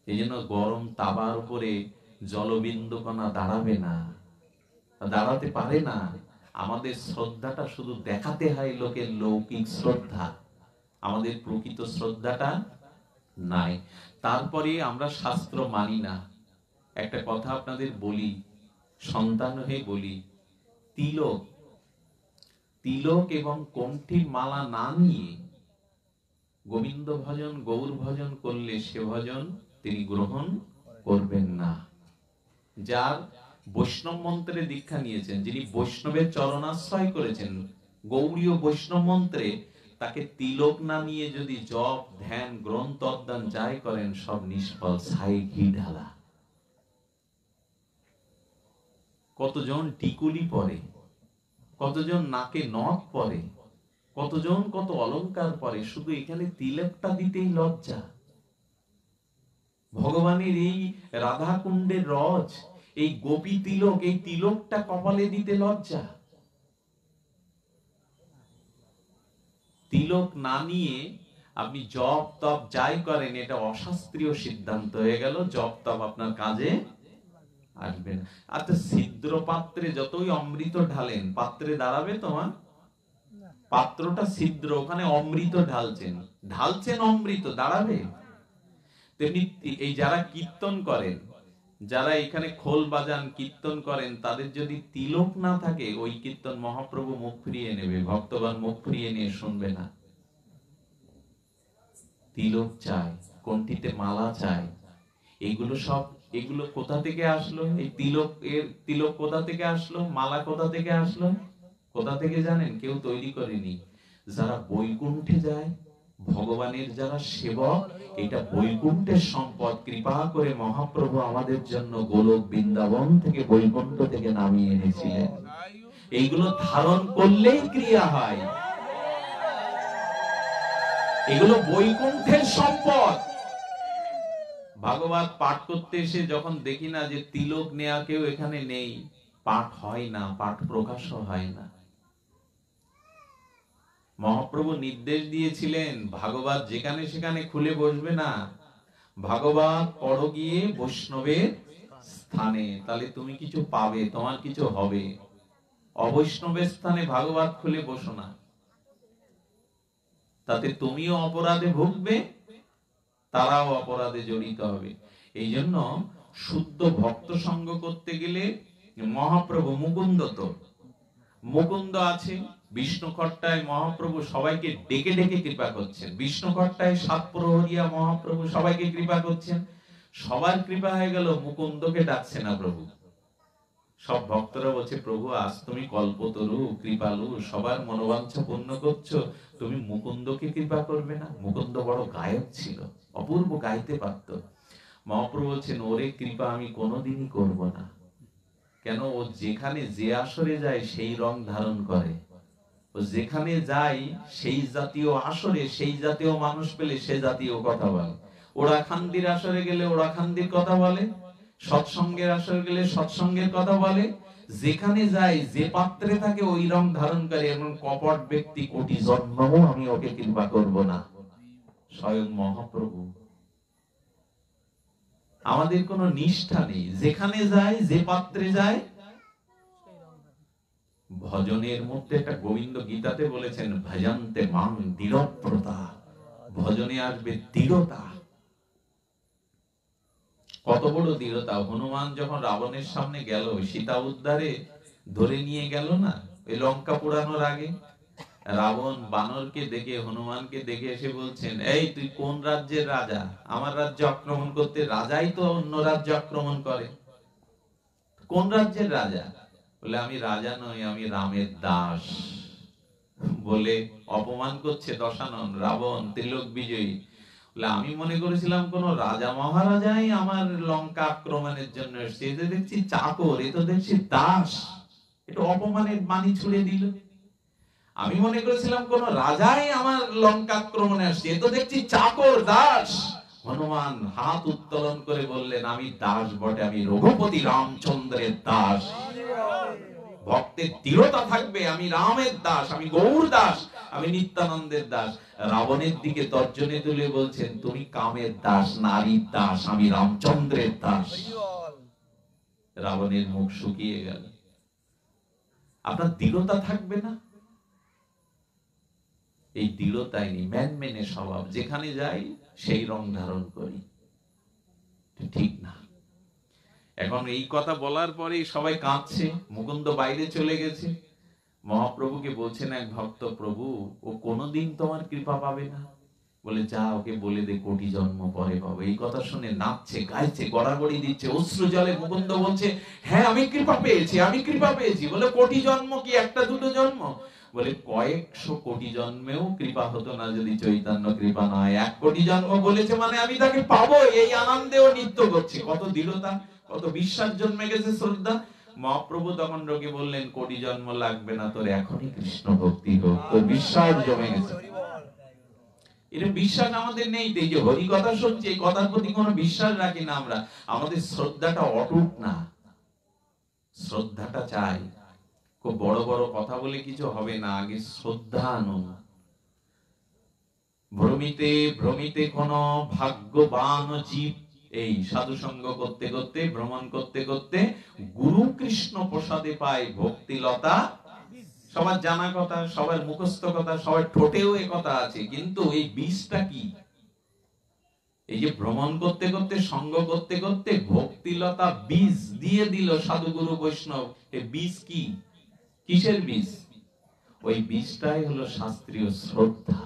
এই জন্য গরম তাবার উপরে জলবিন্দু কণা দাঁড়াবে না, দাঁড়াতে পারে না। আমাদের শ্রদ্ধাটা শুধু দেখাতে হয় লোকের লৌকিক শ্রদ্ধা, আমাদের প্রকৃত শ্রদ্ধাটা নাই। তারপরে আমরা শাস্ত্র মানি না। একটা কথা আপনাদের বলি, সন্তান হয়ে বলি, তিলক তিলক এবং কণ্ঠীর মালা না নিয়ে গোবিন্দ ভজন গৌর ভজন করলে সে ভজন তিনি গ্রহণ করবেন না। যার বৈষ্ণব মন্ত্রে দীক্ষা নিয়েছেন, যিনি বৈষ্ণবের চরণাশ্রয় করেছেন, গৌড়ীয় বৈষ্ণব মন্ত্রে তাকে তিলক না নিয়ে যদি জপ ধ্যান গ্রন্থ অধ্যয়ন যাই করেন সব নিষ্ফল, ছাই ঘি ঢালা। কতজন টিকুলি পরে, কতজন নাকে নথ পরে, কতজন কত অলংকার পরে, শুধু এখানে তিলকটা দিতেই লজ্জা। ভগবানের এই রাধা কুণ্ডের রজ, এই গোপী তিলক, এই তিলকটা কপালে দিতে লজ্জা। তিলক না নিয়ে আপনি জপ তপ যাই করেন এটা অশাস্ত্রীয় সিদ্ধান্ত হয়ে গেল, জপ তপ আপনার কাজে আসবে না। আচ্ছা, ছিদ্র পাত্রে যতই অমৃত ঢালেন পাত্রে দাঁড়াবে তোমার? পাত্রটা ছিদ্র, ওখানে অমৃত ঢালছেন, ঢালছেন অমৃত, দাঁড়াবে? তেমনি এই যারা কীর্তন করেন, যারা এখানে খোল বাজান কীর্তন করেন, তাদের যদি তিলক না থাকে ওই কীর্তন মহাপ্রভু মুখ ফিরিয়ে নেবে, ভক্তগণ মুখ ফিরিয়ে নিয়ে শুনবে না। তিলক চাই, কণ্ঠিতে মালা চাই, এগুলো সব, এগুলো কোথা থেকে আসলো? এই তিলক কোথা থেকে আসলো? মালা কোথা থেকে আসলো? কোথা থেকে জানেন? কেউ তৈরি করেনি। যারা বৈকুণ্ঠে যায়, ভগবানের যারা সেবক, এটা বৈকুণ্ঠের সম্পদ। কৃপা করে মহাপ্রভু আমাদের জন্য গোলক বৃন্দাবন থেকে, বৈকুণ্ঠ থেকে নামিয়ে এনেছিলেন। এইগুলো ধারণ করলেই ক্রিয়া হয়, এগুলো বৈকুণ্ঠের সম্পদ। ভাগবত পাঠ করতে এসে যখন দেখি না যে তিলক নেয়া কেউ এখানে নেই, পাঠ হয় না, পাঠ প্রকাশও হয় না। মহাপ্রভু নির্দেশ দিয়েছিলেন ভাগবত যেখানে সেখানে খুলে বসবে না, ভাগবত পড়ো গিয়ে বৈষ্ণবের স্থানে, তাহলে তুমি কিছু পাবে, তোমার কিছু হবে। অবৈষ্ণবের স্থানে ভাগবত খুলে বসো না, তাতে তুমিও অপরাধে ভুগবে, তারাও অপরাধে জড়িত হবে। এই জন্য শুদ্ধ ভক্ত সঙ্গ করতে গেলে মহাপ্রভু মুকুন্দ, তো মুকুন্দ আছে বিষ্ণু খট্টায়, মহাপ্রভু সবাইকে ডেকে ডেকে কৃপা করছেন। বিষ্ণু খট্টায় সাত প্রহরিয়া মহাপ্রভু সবাইকে কৃপা করছেন, সবার কৃপা হয়ে গেল, মুকুন্দকে ডাকছে না প্রভু। সব ভক্তরা বলছে প্রভু আজ তুমি কল্পতরু কৃপালু, সবার মনোবাঞ্ছা পূর্ণ করছো, তুমি মুকুন্দকে কৃপা করবে না? মুকুন্দ বড় গায়ক ছিল, অপূর্ব গাইতে পারত। মহাপ্রভু বলছেন ওরে কৃপা আমি কোনোদিনই করব না। কেন? ও যেখানে যে আসরে যায় সেই রং ধারণ করে, ও যেখানে যায় সেই জাতীয় আসরে সেই জাতীয় মানুষ পেলে সে জাতীয় কথা বলে। ওরাখান্দির আসরে গেলে ওরাখান্দির কথা বলে, সৎসঙ্গের আসরে গেলে সৎসঙ্গের কথা বলে, যেখানে যায় যে পাত্রে থাকে ওই রং ধারণ করে। এমন কপট ব্যক্তি কোটি জন্মও আমি ওকে কৃপা করব না, স্বয়ং মহাপ্রভু। আমাদের কোনো নিষ্ঠা নেই, যেখানে যায় যে পাত্রে যায়। ভজনের মধ্যে একটা গোবিন্দ গীতাতে বলেছেন ভজন্তে মাং দৃঢ়ব্রতা, ভজনে আসবে দৃঢ়তা। কত বড় দৃঢ়তা! হনুমান যখন রাবণের সামনে গেল, সীতা উদ্ধারে ধরে নিয়ে গেল না, ওই লঙ্কা পোড়ানোর আগে, রাবণ বানরকে দেখে হনুমানকে দেখে এসে বলছেন এই তুই কোন রাজ্যের রাজা? আমার রাজ্য আক্রমণ করতে? রাজাই তো অন্য রাজ্য আক্রমণ করে, কোন রাজ্যের রাজা? বলে আমি রাজা নই, আমি রামের দাস। বলে অপমান করছে দশানন, রাবণ তিলক বিজয়ী। বলে আমি মনে করেছিলাম কোন রাজা মহারাজাই আমার লঙ্কা আক্রমণের জন্য এসেছে, এতে দেখছি চাকর, এ তো দেখছি দাস। এটা অপমানের বাণী ছুড়ে দিল। আমি মনে করেছিলাম কোন রাজাই আমার লঙ্কা আক্রমণে আসছে, এ তো দেখছি চাকর, দাস। হনুমান হাত উত্তোলন করে বললেন আমি দাস বটে, আমি রঘুপতি রামচন্দ্রের দাস। ভক্তের দৃঢ়তা থাকবে, আমি রামের দাস, আমি গৌর দাস, আমি নিত্যানন্দের দাস। রাবণের দিকে তর্জনী তুলে বলছেন তুমি কামের দাস, নারীর দাস, আমি রামচন্দ্রের দাস। রাবণের মুখ শুকিয়ে গেল। আপনার দৃঢ়তা থাকবে না, এই দৃঢ়তাই নেই, ম্যানমেনে স্বভাব, যেখানে যাই সেই রং ধারণ করি, ঠিক না। এখন এই কথা বলার পরে সবাই কাঁদছে, মুকুন্দ বাইরে চলে গেছে। মহাপ্রভুকে বলছেন এক ভক্ত প্রভু ও কোনোদিন তোমার কৃপা পাবে না, বলে যা ওকে বলে দে কোটি জন্ম পরে পাবো। এই কথা শুনে নাচছে, গাইছে, গড়াগড়ি দিচ্ছে, অশ্রু জলে মুকুন্দ বলছে, হ্যাঁ আমি কৃপা পেয়েছি, আমি কৃপা পেয়েছি। বলে কোটি জন্ম কি একটা দুটো জন্ম? বলে কয়েকশো কোটি জন্মেও কৃপা হতো না যদি চৈতন্য কৃপা না হয়। 1 কোটি জন্ম বলেছে মানে আমি তাকে পাবো, এই আনন্দেও নৃত্য করছে। কত দৃঢ়তা, কত বিশ্বাস জন্মে গেছে, শ্রদ্ধা। মহাপ্রভু তখন রোগী বললেন, কোটি জন্ম লাগবে না, তোর এখনই কৃষ্ণ ভক্তি হোক, তোর বিশ্বাস জমে গেছে। এটা বিশ্বাস আমাদের নেই। এই যে হরি কথা শুনছি, এই কথার প্রতি কোনো বিশ্বাস রাখি না আমরা। আমাদের শ্রদ্ধাটা অটুট না, শ্রদ্ধাটা চাই। খুব বড় বড় কথা বলে কিছু হবে না, আগে শ্রদ্ধা আনুন। ভ্রমিতে ভ্রমিতে কোন ভাগ্যবান জীব এই সাধু সঙ্গ করতে করতে, ভ্রমণ করতে করতে গুরু কৃষ্ণ প্রসাদে পায় ভক্তিলতা। সবার জানা কথা, সবার মুখস্থ কথা, সবার ঠোঁটেও এ কথা আছে, কিন্তু এই বীজটা কি? এই যে ভ্রমণ করতে করতে, সঙ্গ করতে করতে ভক্তিলতা বীজ দিয়ে দিল সাধু গুরু বৈষ্ণব। এই বীজ কি? কিসের বীজ? ওই বীজটাই হলো শাস্ত্রীয় শ্রদ্ধা।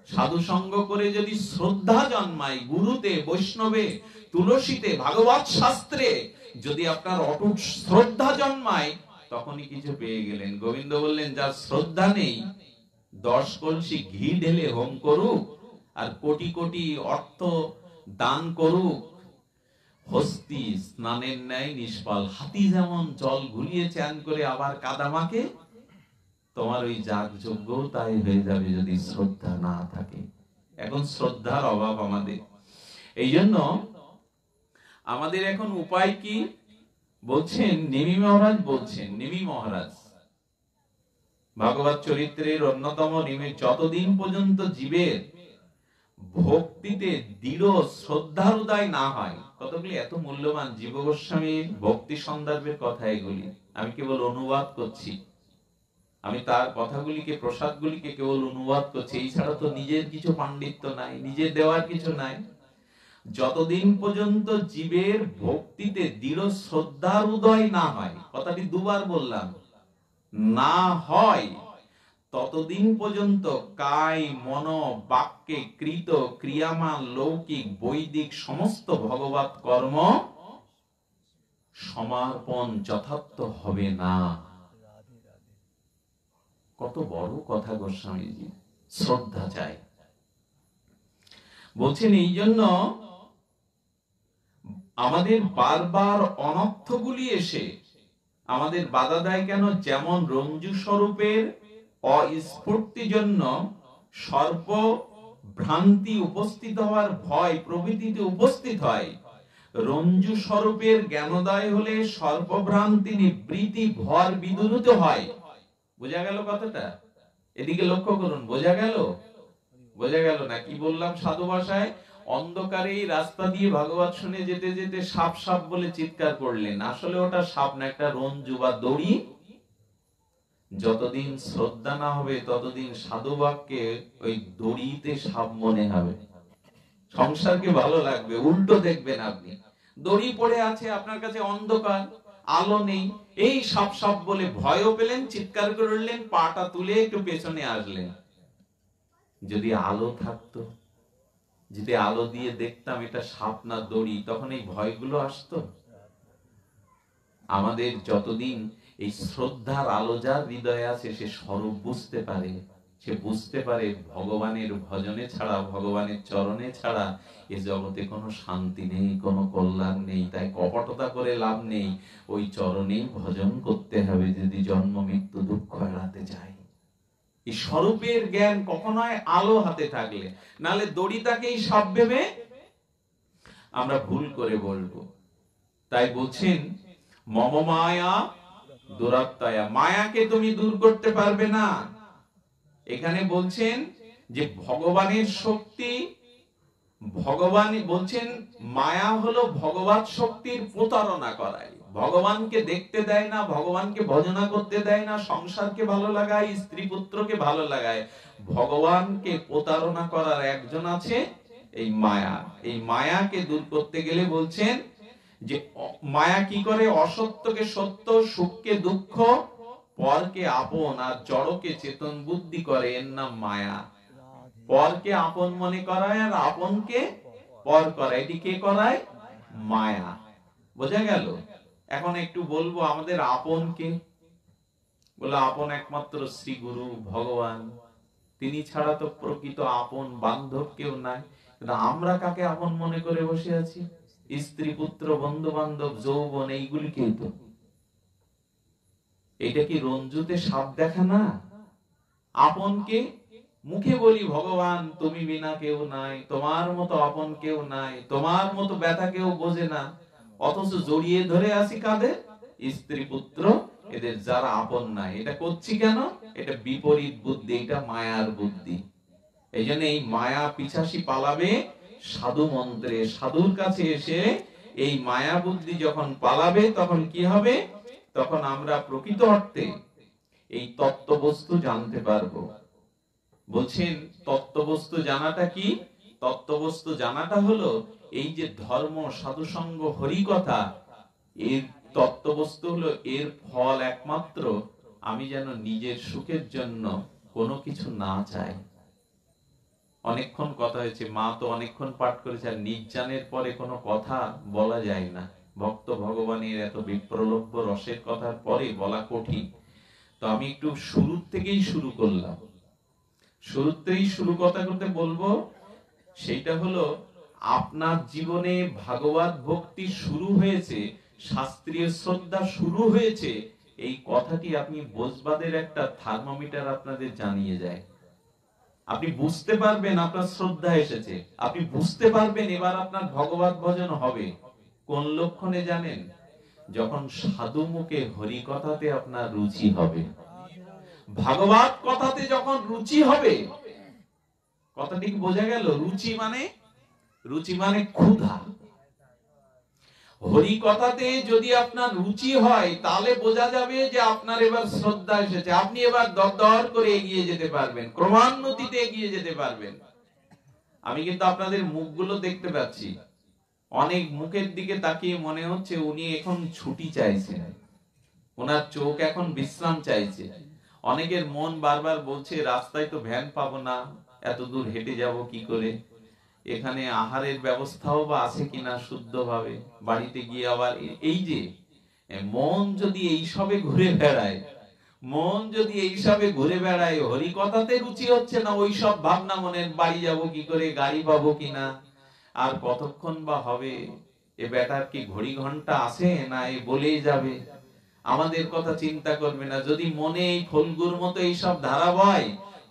সাধু সঙ্গ করে যদি শ্রদ্ধা জন্মায়, গুরুতে, বৈষ্ণবে, তুলসীতে, ভাগবত শাস্ত্রে যদি আপনার অটুট শ্রদ্ধা জন্মায়, তখনই কিছু পেয়ে গেলেন। গোবিন্দ বললেন, যার শ্রদ্ধা নেই 10 কলসি ঘি ঢেলে হোম করুক আর কোটি কোটি অর্থ দান করুক, হস্তি স্নানের ন্যায় নিষ্ফল। হাতি যেমন জল ঘুরিয়ে চান করে আবার কাদামাকে, তোমার ওই যাগযজ্ঞ তাই হয়ে যাবে যদি শ্রদ্ধা না থাকে। এখন শ্রদ্ধার অভাব আমাদের। এই জন্য আমাদের এখন উপায় কি বলছেন নিমি মহারাজ, বলছেন নিমি মহারাজ ভাগবত চরিত্রের অন্যতম নিমি, যতদিন পর্যন্ত জীবের ভক্তিতে দৃঢ় শ্রদ্ধার উদয় না হয়। কতগুলি এত মূল্যবান জীব গোস্বামীর ভক্তি সন্দর্ভের কথা এগুলি, আমি কেবল অনুবাদ করছি। আমি তার কথাগুলিকে, প্রসাদগুলিকে কেবল অনুবাদ করছি, এই ছাড়া তো নিজের কিছু পাণ্ডিত্য নাই, নিজের দেওয়ার কিছু নাই। যতদিন পর্যন্ত জীবের ভক্তিতে দৃঢ় শ্রদ্ধার উদয় না হয়, কথাটি দুবার বললাম, না হয়, ততদিন পর্যন্ত কায় মন বাক্যে কৃত ক্রিয়ামান লৌকিক বৈদিক সমস্ত ভগবত কর্ম সমর্পণ যথার্থ হবে না। কত বড় কথা গোস্বামীজি। শ্রদ্ধা চাই বলছেন। এই জন্য আমাদের বারবার অনর্থগুলি এসে আমাদের বাধা দেয় কেন? যেমন রঞ্জু স্বরূপের অস্ফূর্তি জন্য সর্প ভ্রান্তি উপস্থিত হওয়ার ভয় প্রভৃতিতে উপস্থিত হয়, রঞ্জু স্বরূপের জ্ঞানোদয় হলে সর্পভ্রান্তি নিবৃত্তি ভর বিদূরিত হয়। বোঝা গেল কথাটা? এদিকে লক্ষ্য করুন, বোঝা গেল? বোঝা গেল না? কি বললাম সাধু ভাষায়? অন্ধকারে রাস্তা দিয়ে ভাগবত শুনে যেতে যেতে সাপ সাপ বলে চিৎকার করলেন, আসলে ওটা সাপ না, একটা রঞ্জু বা দড়ি। যতদিন শ্রদ্ধা না হবে ততদিন সাধু বাক্যে ওই দড়িতে সাপ মনে হবে, সংসারকে ভালো লাগবে। উল্টো দেখবেন আপনি, দড়ি পড়ে আছে আপনার কাছে, অন্ধকার, আলো নেই, এই সাপ সাপ বলে ভয়ও পেলেন, চিৎকার করলেন, পাটা তুলে একটু পেছনে আসলেন। যদি আলো থাকতো, যদি আলো দিয়ে দেখতাম এটা সাপ না দড়ি, তখন এই ভয়গুলো আসতো? আমাদের যতদিন এই শ্রদ্ধার আলো যার হৃদয়ে আছে, সে স্বরূপ বুঝতে পারে, সে বুঝতে পারে ভগবানের ভজনে ছাড়া, ভগবানের চরণে ছাড়া এ জগতে কোনো শান্তি নেই, কোনো কল্যাণ নেই। তাই কপটতা করে লাভ নেই, ওই চরণেই ভজন করতে হবে যদি জন্ম মৃত্যু দুঃখ এড়াতে চাই। এই স্বরূপের জ্ঞান কখনোই আলো হাতে থাকলে, নালে দড়িটাকেই সাপ ভেবে আমরা ভুল করে বলবো। তাই বলছেন মম মায়া দুরাত্ময়া, মায়াকে তুমি দূর করতে পারবে না। এখানে বলছেন যে ভগবানের শক্তি, ভগবান বলছেন মায়া হলো ভগবত শক্তির প্রতারণা করায়, ভগবানকে দেখতে দেয় না, ভগবানকে ভজনা করতে দেয় না, সংসারকে ভালো লাগায়, স্ত্রী পুত্রকে ভালো লাগায়। ভগবানকে প্রতারণা করার একজন আছে, এই মায়া। এই মায়াকে দূর করতে গেলে বলছেন যে মায়া কি করে? অসত্যকে সত্য, সুখকে দুঃখ, পরকে আপন আর জড়কে চেতন বুদ্ধি করে, এর নাম মায়া। পরকে আপন মনে করায় আর আপনকে পর করায়, এটি কে করায়? মায়া। বোঝা গেল? এখন একটু বলবো আমাদের আপন কে। বলে আপন একমাত্র শ্রী গুরু ভগবান, তিনি ছাড়া তো প্রকৃত আপন বান্ধব কেউ নাই। কিন্তু আমরা কাকে আপন মনে করে বসে আছি? স্ত্রী, পুত্র, বন্ধু বান্ধব, যৌবন, এইগুলিকেই তো। এটা কি রঞ্জুতে সাপ দেখা না? আপনকে মুখে বলি ভগবান তুমি বিনা কেউ নাই, তোমার মতো আপন কেউ নাই, তোমার মতো ব্যথা কেউ বোঝে না, অথচ জড়িয়ে ধরে আছি কাদের? স্ত্রী, পুত্র, এদের যারা আপন নাই। এটা করছি কেন? এটা বিপরীত বুদ্ধি, এটা মায়ার বুদ্ধি। এই জন্য এই মায়া পিছাসী পালাবে সাধু মন্ত্রে। সাধুর কাছে এসে এই মায়া বুদ্ধি যখন পালাবে তখন কি হবে? তখন আমরা প্রকৃত অর্থে এই তত্ত্ববস্তু জানতে পারবো। বলছেন তত্ত্ববস্তু জানাটা কি? তত্ত্ববস্তু জানাটা হলো এই যে ধর্ম, সাধুসঙ্গ, হরিকথা, এর তত্ত্ববস্তু হলো এর ফল একমাত্র আমি যেন নিজের সুখের জন্য কোনো কিছু না চাই। অনেকক্ষণ কথা হয়েছে, মা তো অনেকক্ষণ পাঠ করেছে, আর নির্জানের পরে কোনো কথা বলা যায় না। ভক্ত ভগবানের এত বিপ্রলব্ধ রসের কথার পরে বলা কঠিন। তো আমি একটু শুরুর থেকেই শুরু করলাম। শুরুতেই শুরু কথা করতে বলবো, সেইটা হলো আপনার জীবনে ভাগবত ভক্তি শুরু হয়েছে, শাস্ত্রীয় শ্রদ্ধা শুরু হয়েছে, এই কথাটি আপনি বোঝবাদের একটা থার্মোমিটার আপনাদের জানিয়ে যায়। আপনি বুঝতে পারবেন আপনার শ্রদ্ধা এসেছে, আপনি বুঝতে পারবেন এবার আপনার ভগবত ভজন হবে। কোন লক্ষণে জানেন? যখন সাধু মুখে হরি কথাতে আপনার রুচি হবে, ভাগবত কথাতে যখন রুচি হবে। কথাটি বোঝা গেল? রুচি মানে, রুচি মানে ক্ষুধা। হরি কথাতে যদি আপনার রুচি হয় তাহলে বোঝা যাবে যে আপনার এবার শ্রদ্ধা এসেছে। আপনি এবার দরদর করে এগিয়ে যেতে পারবেন, ক্রমান্বতিতে এগিয়ে যেতে পারবেন। আমি কিন্তু আপনাদের মুখগুলো দেখতে পাচ্ছি, অনেক মুখের দিকে তাকিয়ে মনে হচ্ছে উনি এখন ছুটি চাইছেন, ওনার চোখ এখন বিশ্রাম চাইছে। অনেকের মন বারবার বলছে রাস্তায় তো ভ্যান পাবো না, এত দূর হেঁটে যাব কি করে, এখানে আহারের ব্যবস্থাও বা আছে কিনা শুদ্ধভাবে, বাড়িতে গিয়ে আবার এই যে মন যদি এইসবে ঘুরে বেড়ায়, মন যদি এইসবে ঘুরে বেড়ায়, হরি কথাতে রুচি হচ্ছে না, ওই সব ভাবনা মনের, বাড়ি যাব কি করে, গাড়ি পাবো কিনা, আর কতক্ষণ বা হবে, এ বেটার কি ঘড়ি ঘন্টা আছে না এ বলেই যাবে, আমাদের কথা চিন্তা করবে না। যদি মনে এই ফলগুর মতো এইসব ধারা বয়,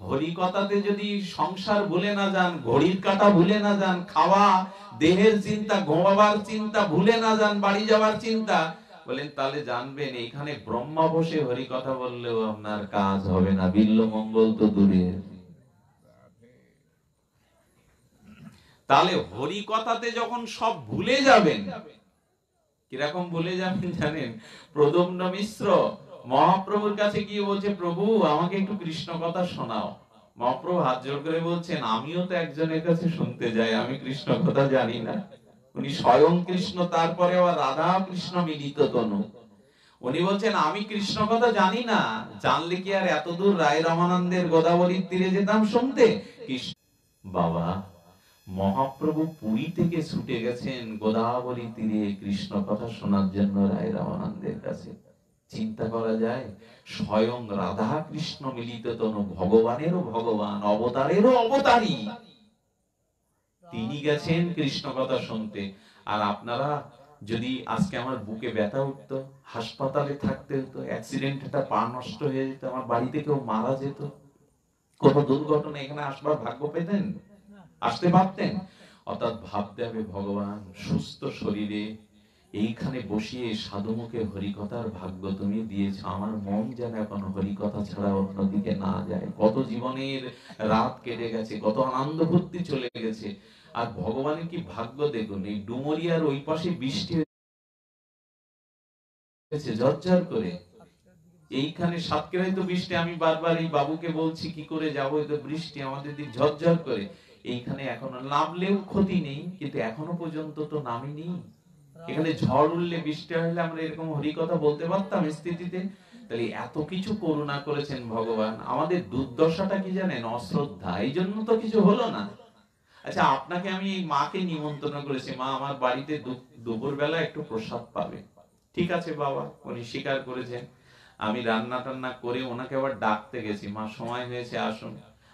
হরি কথাতে যদি সংসার ভুলে না যান, ঘড়ির কাঁটা ভুলে না যান, খাওয়া, দেহের চিন্তা, ঘুমাবার চিন্তা ভুলে না যান, বাড়ি যাওয়ার চিন্তা, বলেন তাহলে জানবেন এইখানে ব্রহ্মা বসে হরি কথা বললেও আপনার কাজ হবে না, বিল্ল মঙ্গল তো দূরে। তাহলে হরি কথাতে যখন সব ভুলে যাবেন, কিরকম ভুলে যাবেন জানেন? প্রদ্যুম্ন মিশ্র মহাপ্রভুর কাছে গিয়ে বলছে, প্রভু আমাকে একটু কৃষ্ণ কথা শোনাও। মহাপ্রভু হাত জোড় করে বলছেন, আমিও তো একজনের কাছে শুনতে যাই, আমি কৃষ্ণ কথা জানি না। উনি স্বয়ং কৃষ্ণ, তারপরে আবার রাধা কৃষ্ণ মিলিত তনু। উনি বলছেন আমি কৃষ্ণ কথা জানি না, জানলে কি আর এত দূর রায় রামানন্দের গোদাবরীর তীরে যেতাম শুনতে? বাবা, মহাপ্রভু পুরী থেকে ছুটে গেছেন গোদাবরী তীরে কৃষ্ণ কথা শোনার জন্য রায় রামানন্দের কাছে। চিন্তা করা যায়, স্বয়ং রাধা কৃষ্ণ মিলিত তনু, ভগবানেরও ভগবান, অবতারেরও অবতারী, তিনি গেছেন কৃষ্ণ কথা শুনতে। আর আপনারা যদি আজকে আমার বুকে ব্যথা উঠতো, হাসপাতালে থাকতে হতো, অ্যাক্সিডেন্ট, একটা পা নষ্ট হয়ে যেত, আমার বাড়িতে কেউ মারা যেত, কোন দুর্ঘটনা, এখানে আসবার ভাগ্য পেতেন? আসতে পারতেন? অর্থাৎ ভাবতে হবে ভগবান সুস্থ শরীরে এইখানে বসিয়ে সাধুমুখে হরিকথার ভাগ্য তুমি দিয়েছ, আমার মন যেন এখন হরিকথা ছাড়া অন্যদিকে না যায়। কত জীবনের রাত কেটে গেছে, কত আনন্দ ভর্তি চলে গেছে, আর ভগবানের কি ভাগ্য দেখুন, এই ডুমরিয়ার ওই পাশে বৃষ্টি হয়েছে ঝরঝর করে, এইখানে সাতক্ষীরায় তো বৃষ্টি, আমি বারবার এই বাবুকে বলছি কি করে যাবো, এই তো বৃষ্টি আমাদের দিক ঝরঝর করে, এইখানে এখনো নামলেও ক্ষতি নেই, কিন্তু এখনো পর্যন্ত তো নামিনি। এখানে ঝড় উঠলে, বৃষ্টি হলে আমরা এরকম হরি কথা বলতে পারতাম স্থিতিতে? তাহলে এত কিছু করুণা করেছেন ভগবান, আমাদের দুর্দশাটা কি জানেন? অশ্রদ্ধা, এই জন্য তো কিছু হলো না। আচ্ছা, আপনাকে আমি এই মাকে নিমন্ত্রণ করেছি, মা আমার বাড়িতে দুপুর বেলা একটু প্রসাদ পাবে। ঠিক আছে বাবা, উনি স্বীকার করেছেন। আমি রান্না টান্না করে ওনাকে আবার ডাকতে গেছি, মা সময় হয়েছে আসুন।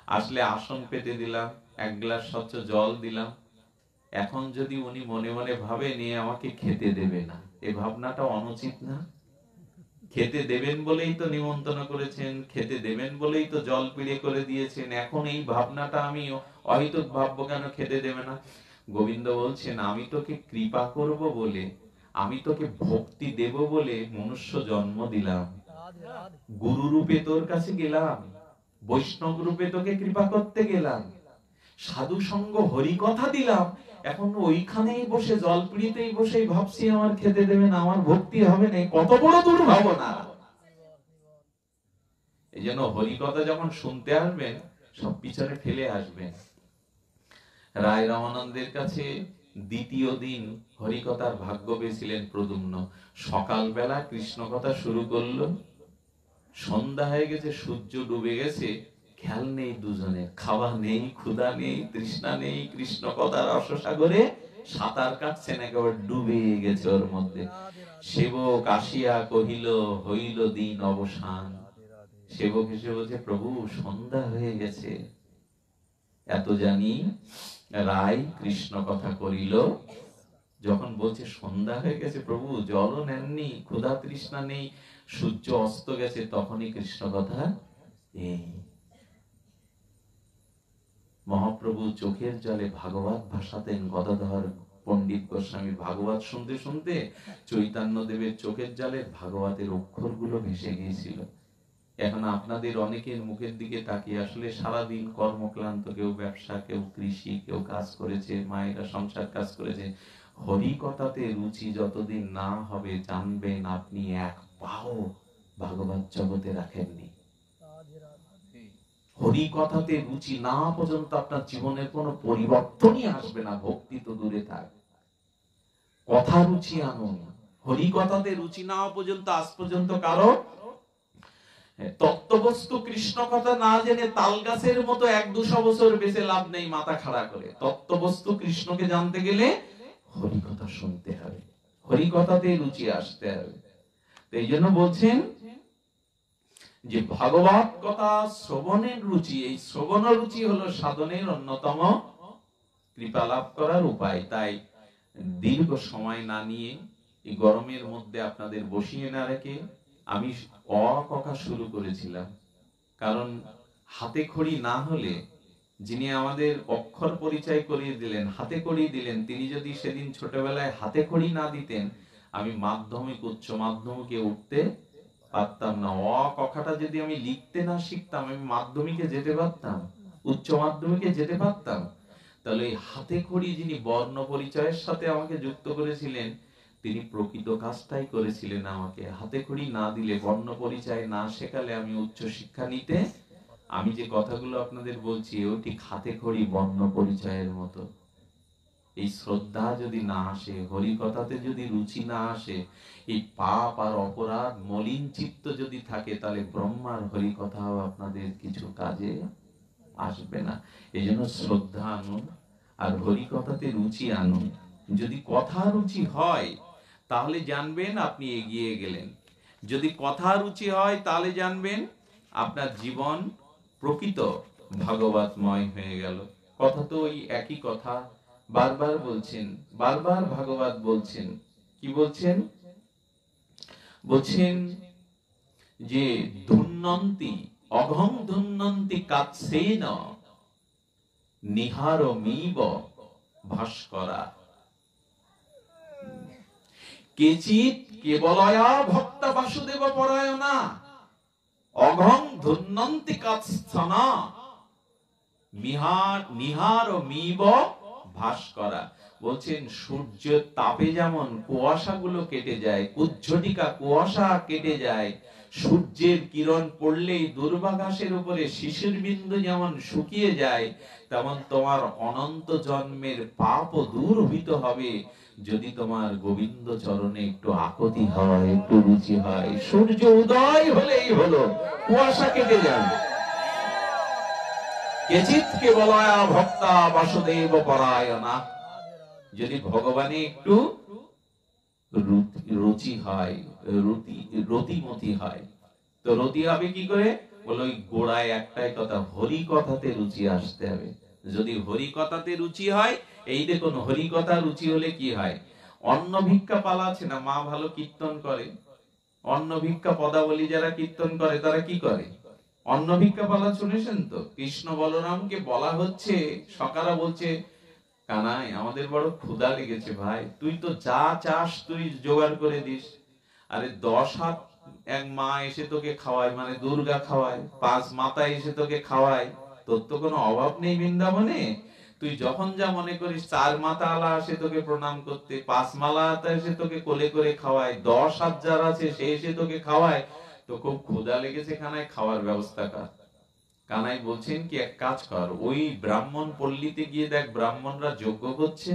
আসলে আসন পেতে দিলাম, এক গ্লাস স্বচ্ছ জল দিলাম। এখন যদি উনি মনে মনে ভাবে নিয়ে আমাকে খেতে দেবে না, এই ভাবনাটা অনুচিত না? খেতে দেবেন বলেই তো নিমন্ত্রণ করেছেন, খেতে দেবেন বলেই তো জল পিড়ে করে দিয়েছেন, এখন এই ভাবনাটা আমি অহেতুক ভাববো কেন খেতে দেবে না? গোবিন্দ বলছেন, আমি তোকে কৃপা করব বলে, আমি তোকে ভক্তি দেব বলে মনুষ্য জন্ম দিলাম, গুরু রূপে তোর কাছে গেলাম, বৈষ্ণব রূপে তোকে কৃপা করতে গেলাম, সাধু সঙ্গ হরি কথা দিলাম, এখন ওইখানেই বসে জল পিড়িতেই বসে ভাবছি আমার খেতে দেবে না, আমার ভক্তি হবে না। কত বড় দুর্ভাবনা! এই জন্য হরি কথা যখন শুনতে আসবেন, সব পিছনে ফেলে আসবেন। রায় রামানন্দের কাছে দ্বিতীয় দিন হরিকথার ভাগ্য পেয়েছিলেন প্রদ্যুম্ন। সকালবেলা কৃষ্ণ কথা শুরু করলো, সন্ধ্যা হয়ে গেছে, সূর্য ডুবে গেছে, খেয়াল নেই দুজনের, খাওয়া নেই, ক্ষুধা নেই, তৃষ্ণা নেই, কৃষ্ণ কথার রসসাগরে সাঁতার কাটছেন, একেবারে ডুবে গেছে ওর মধ্যে। সেবক আসিয়া কহিল, হইল দিন অবসান। সেবক এসে বলছে, প্রভু সন্ধ্যা হয়ে গেছে। এত জানি রায় কৃষ্ণ কথা করিল। যখন বলছে সন্ধ্যা হয়ে গেছে, প্রভু জলও নেননি, ক্ষুধা তৃষ্ণা নেই, সূর্য অস্ত গেছে, তখনই কৃষ্ণ কথা। এই মহাপ্রভু চোখের জলে ভাগবত ভাসাতেন। গদাধর পণ্ডিত গোস্বামী ভাগবত শুনতে শুনতে চৈতন্য দেবের চোখের জলে ভাগবতের অক্ষরগুলো ভেসে গিয়েছিল। এখন আপনাদের অনেকের মুখের দিকে তাকিয়ে, আসলে সারাদিন কর্মক্লান্ত, কেউ ব্যবসা, কেউ কৃষি, কেউ কাজ করেছে, মায়েরা সংসার কাজ করেছে, হরি কথাতে রুচি যতদিন না হবে, জানবেন আপনি এক পাও ভাগবত জগতে রাখেননি। হরি কথাতে রুচি না পর্যন্ত আপনার জীবনের কোনো পরিবর্তনই আসবে না। ভক্তি তো দূরে থাক, কথা রুচি আনুন। হরি কথাতে রুচি না পর্যন্ত, আজ পর্যন্ত কারো তত্ত্ববস্তু কৃষ্ণ কথা না জেনে তাল গাছের মতো 1-200 বছর বেঁচে লাভ নেই মাথা খাড়া করে। তত্ত্ববস্তু কৃষ্ণকে জানতে গেলে হরি কথা শুনতে হবে, হরি কথাতে রুচি আসতে হবে। এই জন্য বলছেন যে ভাগবত কথা শ্রবণের রুচি, এই শ্রবণ রুচি হলো সাধনের অন্যতম কৃপা লাভ করার উপায়। তাই দীর্ঘ সময় না নিয়ে, এই গরমের মধ্যে আপনাদের বসিয়ে না রেখে আমি কথা শুরু করেছিলাম। কারণ হাতে খড়ি না হলে, যিনি আমাদের অক্ষর পরিচয় করিয়ে দিলেন, হাতে খড়ি দিলেন, তিনি যদি সেদিন ছোটবেলায় হাতে খড়ি না দিতেন, আমি মাধ্যমিক উচ্চ মাধ্যমিকে উঠতে পারতাম না। কথাটা যদি আমি লিখতে না শিখতাম, আমি মাধ্যমিকে যেতে পারতাম, উচ্চ মাধ্যমিকে যেতে পারতাম। তাহলে এই হাতে খড়ি যিনি বর্ণ পরিচয়ের সাথে আমাকে যুক্ত করেছিলেন, তিনি প্রকৃত কাজটাই করেছিলেন। আমাকে হাতে খড়ি না দিলে, বর্ণ পরিচয় না শেখালে আমি উচ্চ শিক্ষা নিতে, আমি যে কথাগুলো আপনাদের বলছি, ও ঠিক হাতে খড়ি বর্ণ পরিচয়ের মতো। এই শ্রদ্ধা যদি না আসে, হরি কথাতে যদি রুচি না আসে, এই পাপ আর অপরাধ মলিন চিত্ত যদি থাকে, তাহলে ব্রহ্মার হরি কথাও আপনাদের কিছু কাজে আসবে না। এই জন্য শ্রদ্ধা আনুন আর হরি কথাতে রুচি আনুন। যদি কথা রুচি হয়, তাহলে জানবেন আপনি এগিয়ে গেলেন। যদি কথা রুচি হয়, তাহলে জানবেন আপনার জীবন প্রকৃত ভাগবতময় হয়ে গেল। কথা তো ওই একই কথা, বারবার বলছেন, বারবার ভাগবত বলছেন। কি বলছেন? বলছেন যে ধুন্নন্তি অঘং ধুন্নন্তি কাৎসেন নিহারমিব ভাস্করা কেচিৎ কেবলয়া ভক্ত বাসুদেব পরায়ণা অঘং ধুন্নন্তি কাৎসনা নিহারমিব ভাস্করা। বলছেন সূর্যের তাপে যেমন কুয়াশাগুলো কেটে যায়, কুজ্ঝটিকা কুয়াশা কেটে যায়, সূর্যের কিরণ পড়লেই দুর্বাঘাসের উপরে শিশির বিন্দু যেমন শুকিয়ে যায়, তেমন তোমার অনন্ত জন্মের পাপও দূরভূত হবে যদি তোমার গোবিন্দ চরণে একটু আকতি হয়, একটু রুচি হয়। সূর্য উদয় হলেই হলো, কুয়াশা কেটে যাবে। কেচিৎ কেবলয়া ভক্তা বাসুদেব পরায়ণা। যদি ভগবানে একটু রুচি হয়, রতিমতি হয়, তো রতি হবে কি করে? বলো, ওই গোড়ায় একটাই কথা, হরি কথাতে রুচি আসতে হবে। যদি হরি কথাতে রুচি হয়, এই দেখুন হরি কথা রুচি হলে কি হয়? অন্ন ভিক্ষা পালা আছে না, মা ভালো কীর্তন করে, অন্ন ভিক্ষা পদাবলী যারা কীর্তন করে তারা কি করে? অন্ন ভিক্ষা পালা শুনেছেন তো? কৃষ্ণ বলরামকে বলা হচ্ছে, সকারা বলছে, কানাই আমাদের বড় ক্ষুধা লেগেছে ভাই, তুই তো যা চাস তুই জোগাড় করে দিস। আরে 10 হাত এক মা এসে তোকে খাওয়ায়, মানে দুর্গা খাওয়ায়, 5 মাতা এসে তোকে খাওয়ায়, তোর তো কোনো অভাব নেই বৃন্দাবনে। তুই যখন যা মনে করিস, 4 মাতা আলা আসে তোকে প্রণাম করতে, 5 মালা এসে তোকে কোলে করে খাওয়ায়, 10 হাত যারা আছে সে এসে তোকে খাওয়ায়, তো খুব ক্ষুধা লেগেছে কানাই, খাওয়ার ব্যবস্থা কর। কানাই বলছেন কি, এক কাজ কর, ওই ব্রাহ্মণ পল্লীতে গিয়ে দেখ ব্রাহ্মণরা যজ্ঞ করছে,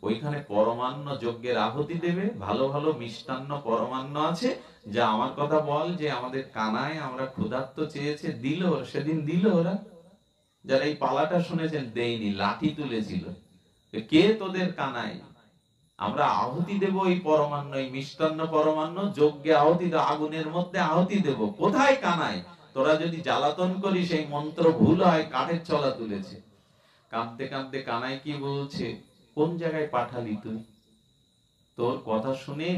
ওইখানে পরমান্ন যজ্ঞের আহুতি দেবে, ভালো ভালো মিষ্টান্ন পরমান্ন আছে, যা আমার কথা বল যে আমাদের কানাই আমরা ক্ষুধার্ত চেয়েছে, দিল, সেদিন দিল ওরা। যারা এই পালাটা শুনেছেন দেয়নি, লাঠি তুলেছিল। কে তোদের কানাই? আমরা আহুতি দেব এই পরমান্ন, এই মিষ্টান্ন পরমান্ন যজ্ঞে আহুতি, আগুনের মধ্যে আহুতি দেব। কোথায় কানাই? তোরা যদি জ্বালাতন করিস, এই মন্ত্র ভুল হয়, কাঠের চলা তুলেছে। কাঁদতে কাঁদতে কানাই কি বলছে, কোন জায়গায় পাঠালি তুই? তোর কথা শুনে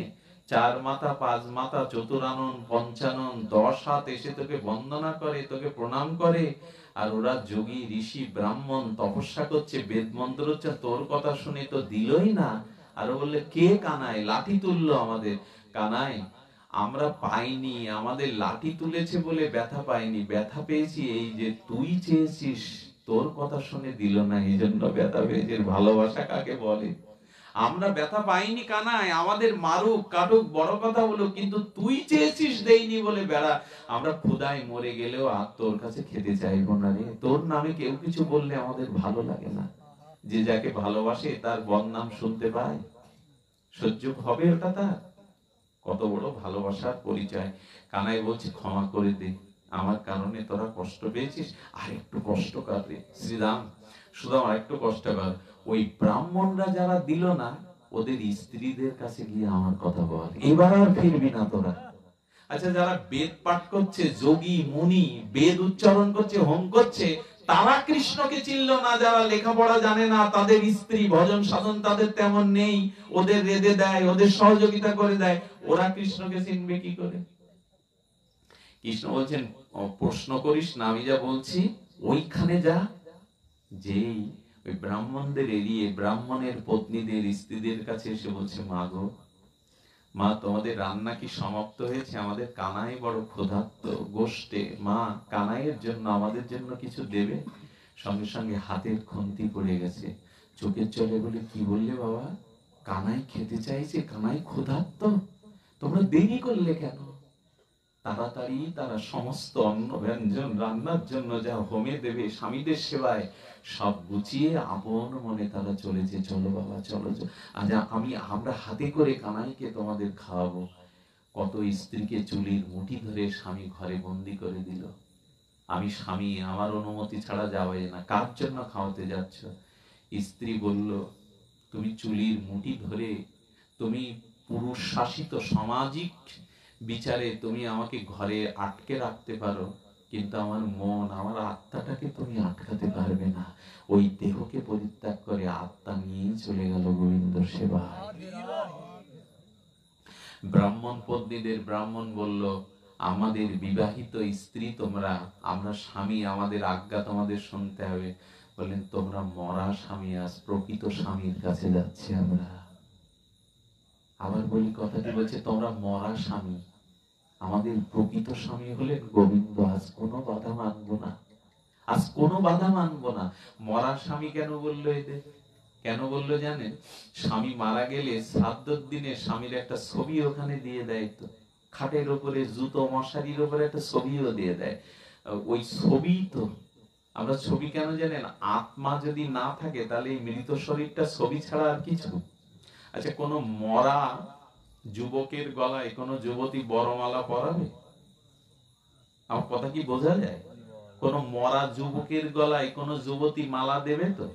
4 মাতা 5 মাতা চতুরানন পঞ্চানন 10 হাত এসে তোকে বন্দনা করে, তোকে প্রণাম করে, আর ওরা যোগী ঋষি ব্রাহ্মণ তপস্যা করছে, বেদ মন্ত্র হচ্ছে, তোর কথা শুনে তো দিলই না। আর বললে কে কানাই? লাঠি তুললো আমাদের। কানাই আমরা পাইনি, আমাদের লাঠি তুলেছে বলে ব্যথা পাইনি, ব্যথা পেয়েছি এই যে তুই চেয়েছিস, তোর কথা শুনে দিল না, এই জন্য ব্যথা পেয়েছি। ভালোবাসা কাকে বলে? আমরা ব্যথা পাইনি কানাই, আমাদের মারুক কাটুক বড় কথা বলো, কিন্তু তুই চেয়েছিস দেইনি বলে বেড়া, আমরা ক্ষুধায় মরে গেলেও আর তোর কাছে খেতে চাইবো না রে। তোর নামে কেউ কিছু বললে আমাদের ভালো লাগে না। যে যাকে ভালোবাসে তার বদনাম শুনতে পায়, সহ্য হবে ওটা তার? কত বড় ভালোবাসার পরিচয়। কানাই বলছে ক্ষমা করে দে, আমার কারণে তোরা কষ্ট পেয়েছিস, আর একটু কষ্ট কর রে শ্রীরাম, সুদাম আর একটু কষ্ট কর। ওই ব্রাহ্মণরা যারা দিল না, ওদের স্ত্রীদের কাছে গিয়ে আমার কথা বল, এবার আর ফিরবি না তোরা। আচ্ছা, যারা বেদ পাঠ করছে, যোগী মুনি বেদ উচ্চারণ করছে, হোম করছে, তারা কৃষ্ণকে চিনল না। যারা লেখাপড়া জানে না, তাদের স্ত্রী ভজন সাধন তাদের তেমন নেই, ওদের রেঁধে দেয়, ওদের সহযোগিতা করে দেয়, ওরা কৃষ্ণকে চিনবে কি করে? কৃষ্ণ বলছেন, প্রশ্ন করিস না, আমি যা বলছি ওইখানে যা। যেই ওই ব্রাহ্মণদের এড়িয়ে ব্রাহ্মণের পত্নীদের স্ত্রীদের কাছে এসে বলছে, মা গো, মা তোমাদের রান্না কি সমাপ্ত হয়েছে? আমাদের কানাই বড় ক্ষুধার্ত গোষ্ঠে, মা কানাইয়ের জন্য আমাদের জন্য কিছু দেবে? সঙ্গে সঙ্গে হাতের খুন্তি পড়ে গেছে, চোখের জলে বলে, কি বললে বাবা? কানাই খেতে চাইছে, কানাই ক্ষুধার্ত, তোমরা দেরি করলে কেন? তাড়াতাড়ি তারা সমস্ত অন্ন ব্যঞ্জন রান্নার জন্য যা হোমে দেবে স্বামীদের সেবায় সব গুছিয়ে আপন মনে তারা চলেছে, চলো বাবা চলো। আজ আমরা হাতে করে কানাইকে তোমাদের খাওয়াবো। কত স্ত্রীকে চুলির মুঠি ধরে স্বামী ঘরে বন্দি করে দিল। আমি স্বামী, আমার অনুমতি ছাড়া যাওয়াই না, কার জন্য খাওয়াতে যাচ্ছ? স্ত্রী বলল, তুমি চুলির মুঠি ধরে, তুমি পুরুষ শাসিত সামাজিক বিচারে তুমি আমাকে ঘরে আটকে রাখতে পারো, কিন্তু আমার মন, আমার আত্মাটাকে তুমি আটকাতে পারবে না। ওই দেহকে পরিত্যাগ করে আত্মা নিয়ে চলে গেল গোবিন্দ সেবায়। ব্রাহ্মণ পত্নীদের ব্রাহ্মণ বলল, আমাদের বিবাহিত স্ত্রী তোমরা, আমরা স্বামী, আমাদের আজ্ঞা তোমাদের শুনতে হবে। বললেন, তোমরা মরা স্বামী, আজ প্রকৃত স্বামীর কাছে যাচ্ছি আমরা। আবার বলি, কথাটি বলছে, তোমরা মরা স্বামী, আমাদের প্রকৃত স্বামী হলেন গোবিন্দ। আজ কোনো বাধা মানবো না, আজ কোনো বাধা মানবো না। মরা স্বামী কেন বললো এদের? কেন বললো জানেন? স্বামী মারা গেলে শ্রাদ্ধের দিনে স্বামীর একটা ছবি ওখানে দিয়ে দেয়। তো খাটের উপরে জুতো, মশারির উপরে একটা ছবিও দিয়ে দেয়। ওই ছবি তো, আমরা ছবি কেন জানেন? আত্মা যদি না থাকে তাহলে এই মৃত শরীরটা ছবি ছাড়া আর কিছু। আচ্ছা, কোন মরা যুবকের গলায় কোন যুবতী বরমালা পরাবে? আমার কথা কি বোঝা যায়? কোন মরা যুবকের গলায় কোন যুবতী মালা দেবে তো?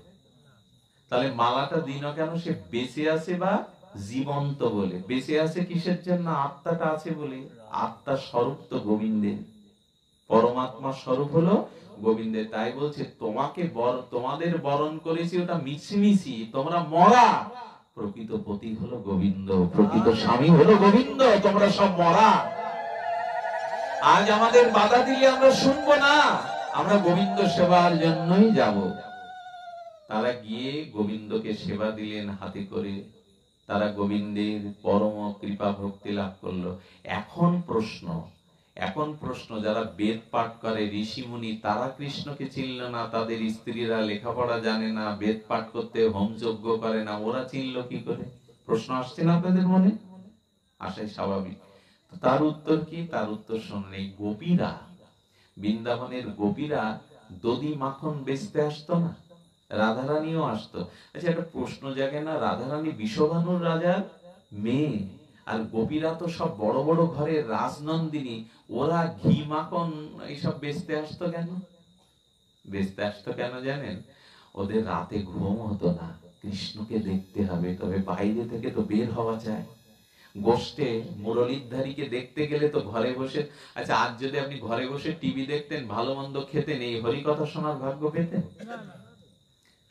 তাহলে মালাটা দিন কেন? সে বেঁচে আছে বা জীবন্ত বলে। বেঁচে আছে কিসের জন্য? আত্মাটা আছে বলে। আত্মার স্বরূপ তো গোবিন্দের, পরমাত্মা স্বরূপ হলো গোবিন্দের। তাই বলছে তোমাদের বরণ করেছি ওটা মিছিমিছি, তোমরা মরা, প্রকৃত পতি হলো গোবিন্দ, প্রকৃত স্বামী হলো গোবিন্দ, তোমরা সব মরা। আজ আমাদের বাধা দিলে আমরা শুনবো না, আমরা গোবিন্দ সেবার জন্যই যাব। তারা গিয়ে গোবিন্দকে সেবা দিলেন হাতে করে, তারা গোবিন্দের পরম কৃপা ভক্তি লাভ করলো। এখন প্রশ্ন যারা বেদ পাঠ করে, ঋষিমুনি, তারা কৃষ্ণকে চিনল না, তাদের স্ত্রীরা লেখাপড়া জানে না, বেদ পাঠ করতে হোমযজ্ঞ করে না, ওরা চিনল কি করে? প্রশ্ন আসছে না আপনাদের মনে? আসাই স্বাভাবিক। তার উত্তর কি? তার উত্তর শুনুন। এই গোপীরা, বৃন্দাবনের গোপীরা দধি মাখন বেচতে আসতো না? রাধারানীও আসতো। আচ্ছা, একটা প্রশ্ন জাগে না, রাধারানী বিশ্বভানুর রাজার মেয়ে, আর গোপীরা তো সব বড় বড় ঘরের রাজনন্দিনী, ওরা ঘি মাখন এইসব বেচতে আসতো কেন? বেচতে আসতো কেন জানেন? ওদের রাতে ঘুম হতো না, কৃষ্ণকে দেখতে হবে, তবে বাইরে থেকে তো বের হওয়া যায়। গোষ্ঠে মুরলীধারীকে দেখতে গেলে তো ঘরে বসে, আচ্ছা আজ যদি আপনি ঘরে বসে টিভি দেখতেন, ভালো মন্দ খেতেন, এই হরি কথা শোনার ভাগ্য পেতেন?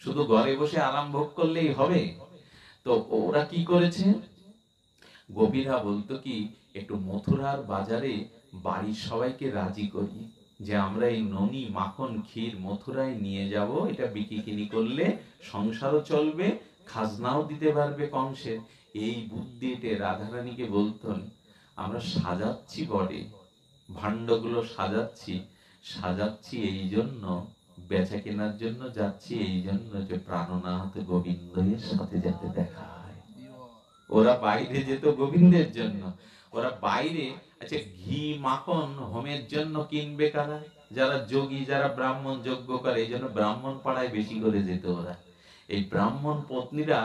শুধু ঘরে বসে আরাম ভোগ করলেই হবে? তো ওরা কি করেছে? গোপীরা বলতো কি, একটু মথুরার বাজারে বাড়ির সবাইকে রাজি করি যে আমরা এই ননি, মাখন, ক্ষীর মথুরায় নিয়ে যাব, এটা বিক্রি কিনি করলে সংসারও চলবে, খাজনাও দিতে পারবে কংসের। এই বুদ্ধিতে রাধারানীকে বলতেন, আমরা সাজাচ্ছি বটে, ভাণ্ডগুলো সাজাচ্ছি এই জন্য, বেচা কেনার জন্য যাচ্ছি এই জন্য যে প্রাণনাথ গোবিন্দের সাথে যাতে দেখা হয়। ওরা বাইরে যেত গোবিন্দের জন্য, ওরা বাইরে। আচ্ছা, ঘি মাখন হোমের জন্য কিনবে কারা? যারা যোগী, যারা ব্রাহ্মণ যজ্ঞ করে, এই জন্য ব্রাহ্মণ পাড়ায় বেশি করে যেত ওরা। এই ব্রাহ্মণ পত্নীরা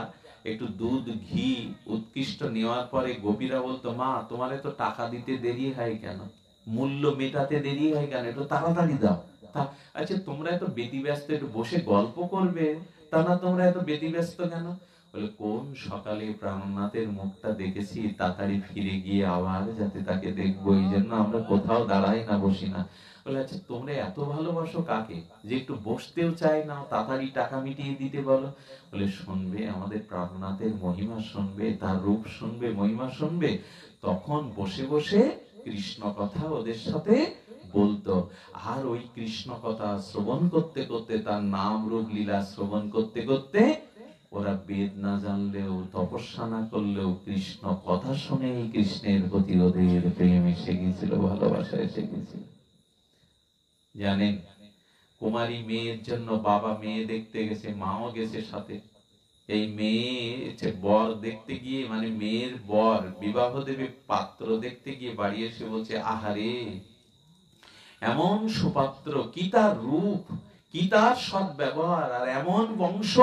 একটু দুধ ঘি উৎকৃষ্ট নেওয়ার পরে গোপীরা বলতো, মা তোমার এত টাকা দিতে দেরি হয় কেন, মূল্য মেটাতে দেরি হয় কেন, একটু তাড়াতাড়ি দাও। আচ্ছা, তোমরা এত ব্যতিব্যস্ত, একটু বসে গল্প করবে, তা না তোমরা এত ব্যতিব্যস্ত কেন? বলে, কোন সকালে প্রাণনাথের মুখটা দেখেছি, তাড়াতাড়ি ফিরে গিয়ে আবার যাতে তাকে দেখবো, এই জন্য আমরা কোথাও দাঁড়াই না, বসি না। বলে, আচ্ছা তোমরা এত ভালোবাসো কাকে যে একটু বসতেও চাই না, তাড়াতাড়ি টাকা মিটিয়ে দিতে বলো? বলে, শুনবে আমাদের প্রাণনাথের মহিমা শুনবে, তার রূপ শুনবে, মহিমা শুনবে, তখন বসে বসে কৃষ্ণ কথা ওদের সাথে বলতো। আর ওই কৃষ্ণ কথা শ্রবণ করতে করতে, তার নাম রূপ লীলা শ্রবণ করতে করতে, ওরা বেদ না জানলেও, তপস্যা না করলেও, কৃষ্ণ কথা শুনেই কৃষ্ণের প্রতি ওদের প্রেম এসে গেছিল, ভালোবাসা এসে গেছিল। জানেন, কুমারী মেয়ের জন্য বাবা মেয়ে দেখতে গেছে, মাও গেছে সাথে। এই মেয়ে বর দেখতে গিয়ে, মানে মেয়ের বর বিবাহ দেবে পাত্র দেখতে গিয়ে বাড়ি এসে বলছে, আহারে এমন সুপাত্র, কি তার রূপ, কি তার সৎ ব্যবহার, আর এমন বংশ।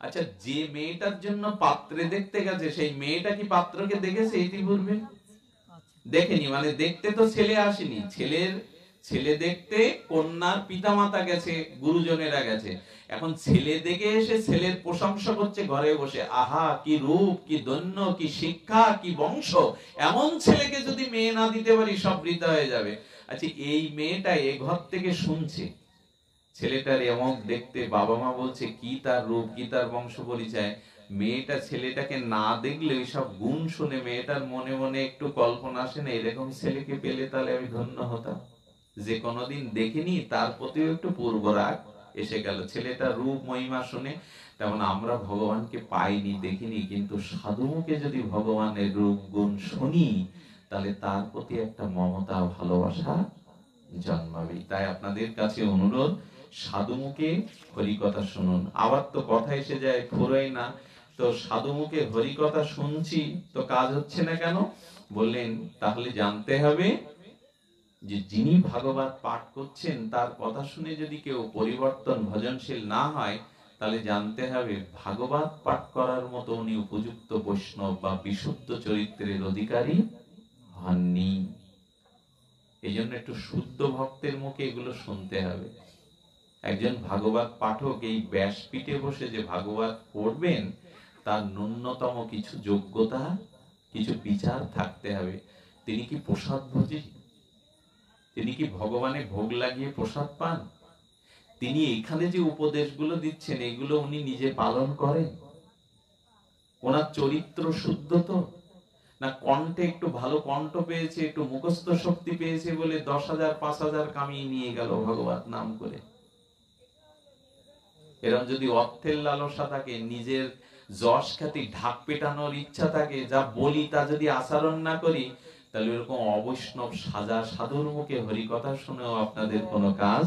আচ্ছা, যে মেয়েটার জন্য পাত্রে দেখতে গেছে, সেই মেয়েটা কি পাত্রকে দেখেছে ইতিপূর্বে? দেখেনি। মানে দেখতে তো ছেলে আসেনি, ছেলে দেখতে কন্যার পিতামাতা গেছে, গুরুজনেরা গেছে। এখন ছেলে দেখে এসে ছেলের প্রশংসা করছে ঘরে বসে, আহা কি রূপ, কি ধন্য, কি শিক্ষা, কি বংশ, এমন ছেলেকে যদি মেয়ে না দিতে পারি সব বৃথা হয়ে যাবে। আচ্ছা, এই মেয়েটা এ ঘর থেকে শুনছে ছেলেটার এমন দেখতে, বাবা মা বলছে কি তার রূপ, কি তার বংশ পরিচয়। মেয়েটা ছেলেটাকে না দেখলে ওই সব গুণ শুনে মেয়েটার মনে মনে একটু কল্পনা আসে না, এরকম ছেলেকে পেলে তাহলে আমি ধন্য হতাম। যে কোনোদিন দেখিনি তার প্রতিও একটু পূর্বরাগ এসে গেল ছেলেটার রূপ মহিমা শুনে। তেমন আমরা ভগবানকে পাইনি, দেখিনি, কিন্তু সাধুমুখে যদি ভগবানের রূপ গুণ শুনি, তাহলে তার প্রতি একটা মমতা, ভালোবাসা জন্মাবে। তাই আপনাদের কাছে অনুরোধ, সাধুমুখে হরি কথা শুনুন। আবার তো কথা এসে যায় ফুরোয় না, তো সাধু মুখে হরিকথা শুনছি, তো কাজ হচ্ছে না কেন? বললেন তাহলে জানতে হবে যে যিনি ভাগবত পাঠ করছেন তার কথা শুনে যদি কেউ পরিবর্তন ভজনশীল না হয়, তাহলে জানতে হবে ভাগবত পাঠ করার মতো উনি উপযুক্ত বৈষ্ণব বা বিশুদ্ধ চরিত্রের অধিকারী হননি। এই জন্য একটু শুদ্ধ ভক্তের মুখে এগুলো শুনতে হবে। একজন ভাগবত পাঠক এই ব্যাসপীঠে বসে যে ভাগবত পড়বেন, তার ন্যূনতম কিছু যোগ্যতা, কিছু বিচার থাকতে হবে। তিনি কি প্রসাদ ভোজী? তিনি কি ভগবানে ভোগ লাগিয়ে প্রসাদ পান? তিনি এখানে যে উপদেশগুলো দিচ্ছেন, এগুলো উনি নিজে পালন করেন? ওনার চরিত্র শুদ্ধ তো? না কণ্ঠে একটু ভালো কণ্ঠ পেয়েছে, একটু মুখস্থ শক্তি পেয়েছে বলে 10,000 5,000 কামিয়ে নিয়ে গেল ভগবত নাম করে? এরকম যদি অর্থের লালসা থাকে, নিজের যশ খ্যাতি ঢাক পেটানোর ইচ্ছা থাকে, যা বলি তা যদি আচরণ না করি, তাহলে এরকম অবৈষ্ণব সাজা সাধুর মুখে হরিকথা শুনেও আপনাদের কোনো কাজ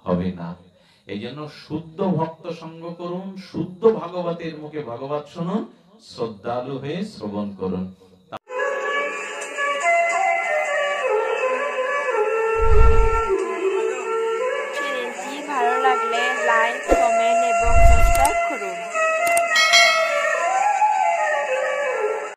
হবে না। এই জন্য শুদ্ধ ভক্ত সঙ্গ করুন, শুদ্ধ ভাগবতের মুখে ভাগবত শুনুন, শ্রদ্ধালু হয়ে শ্রবণ করুন।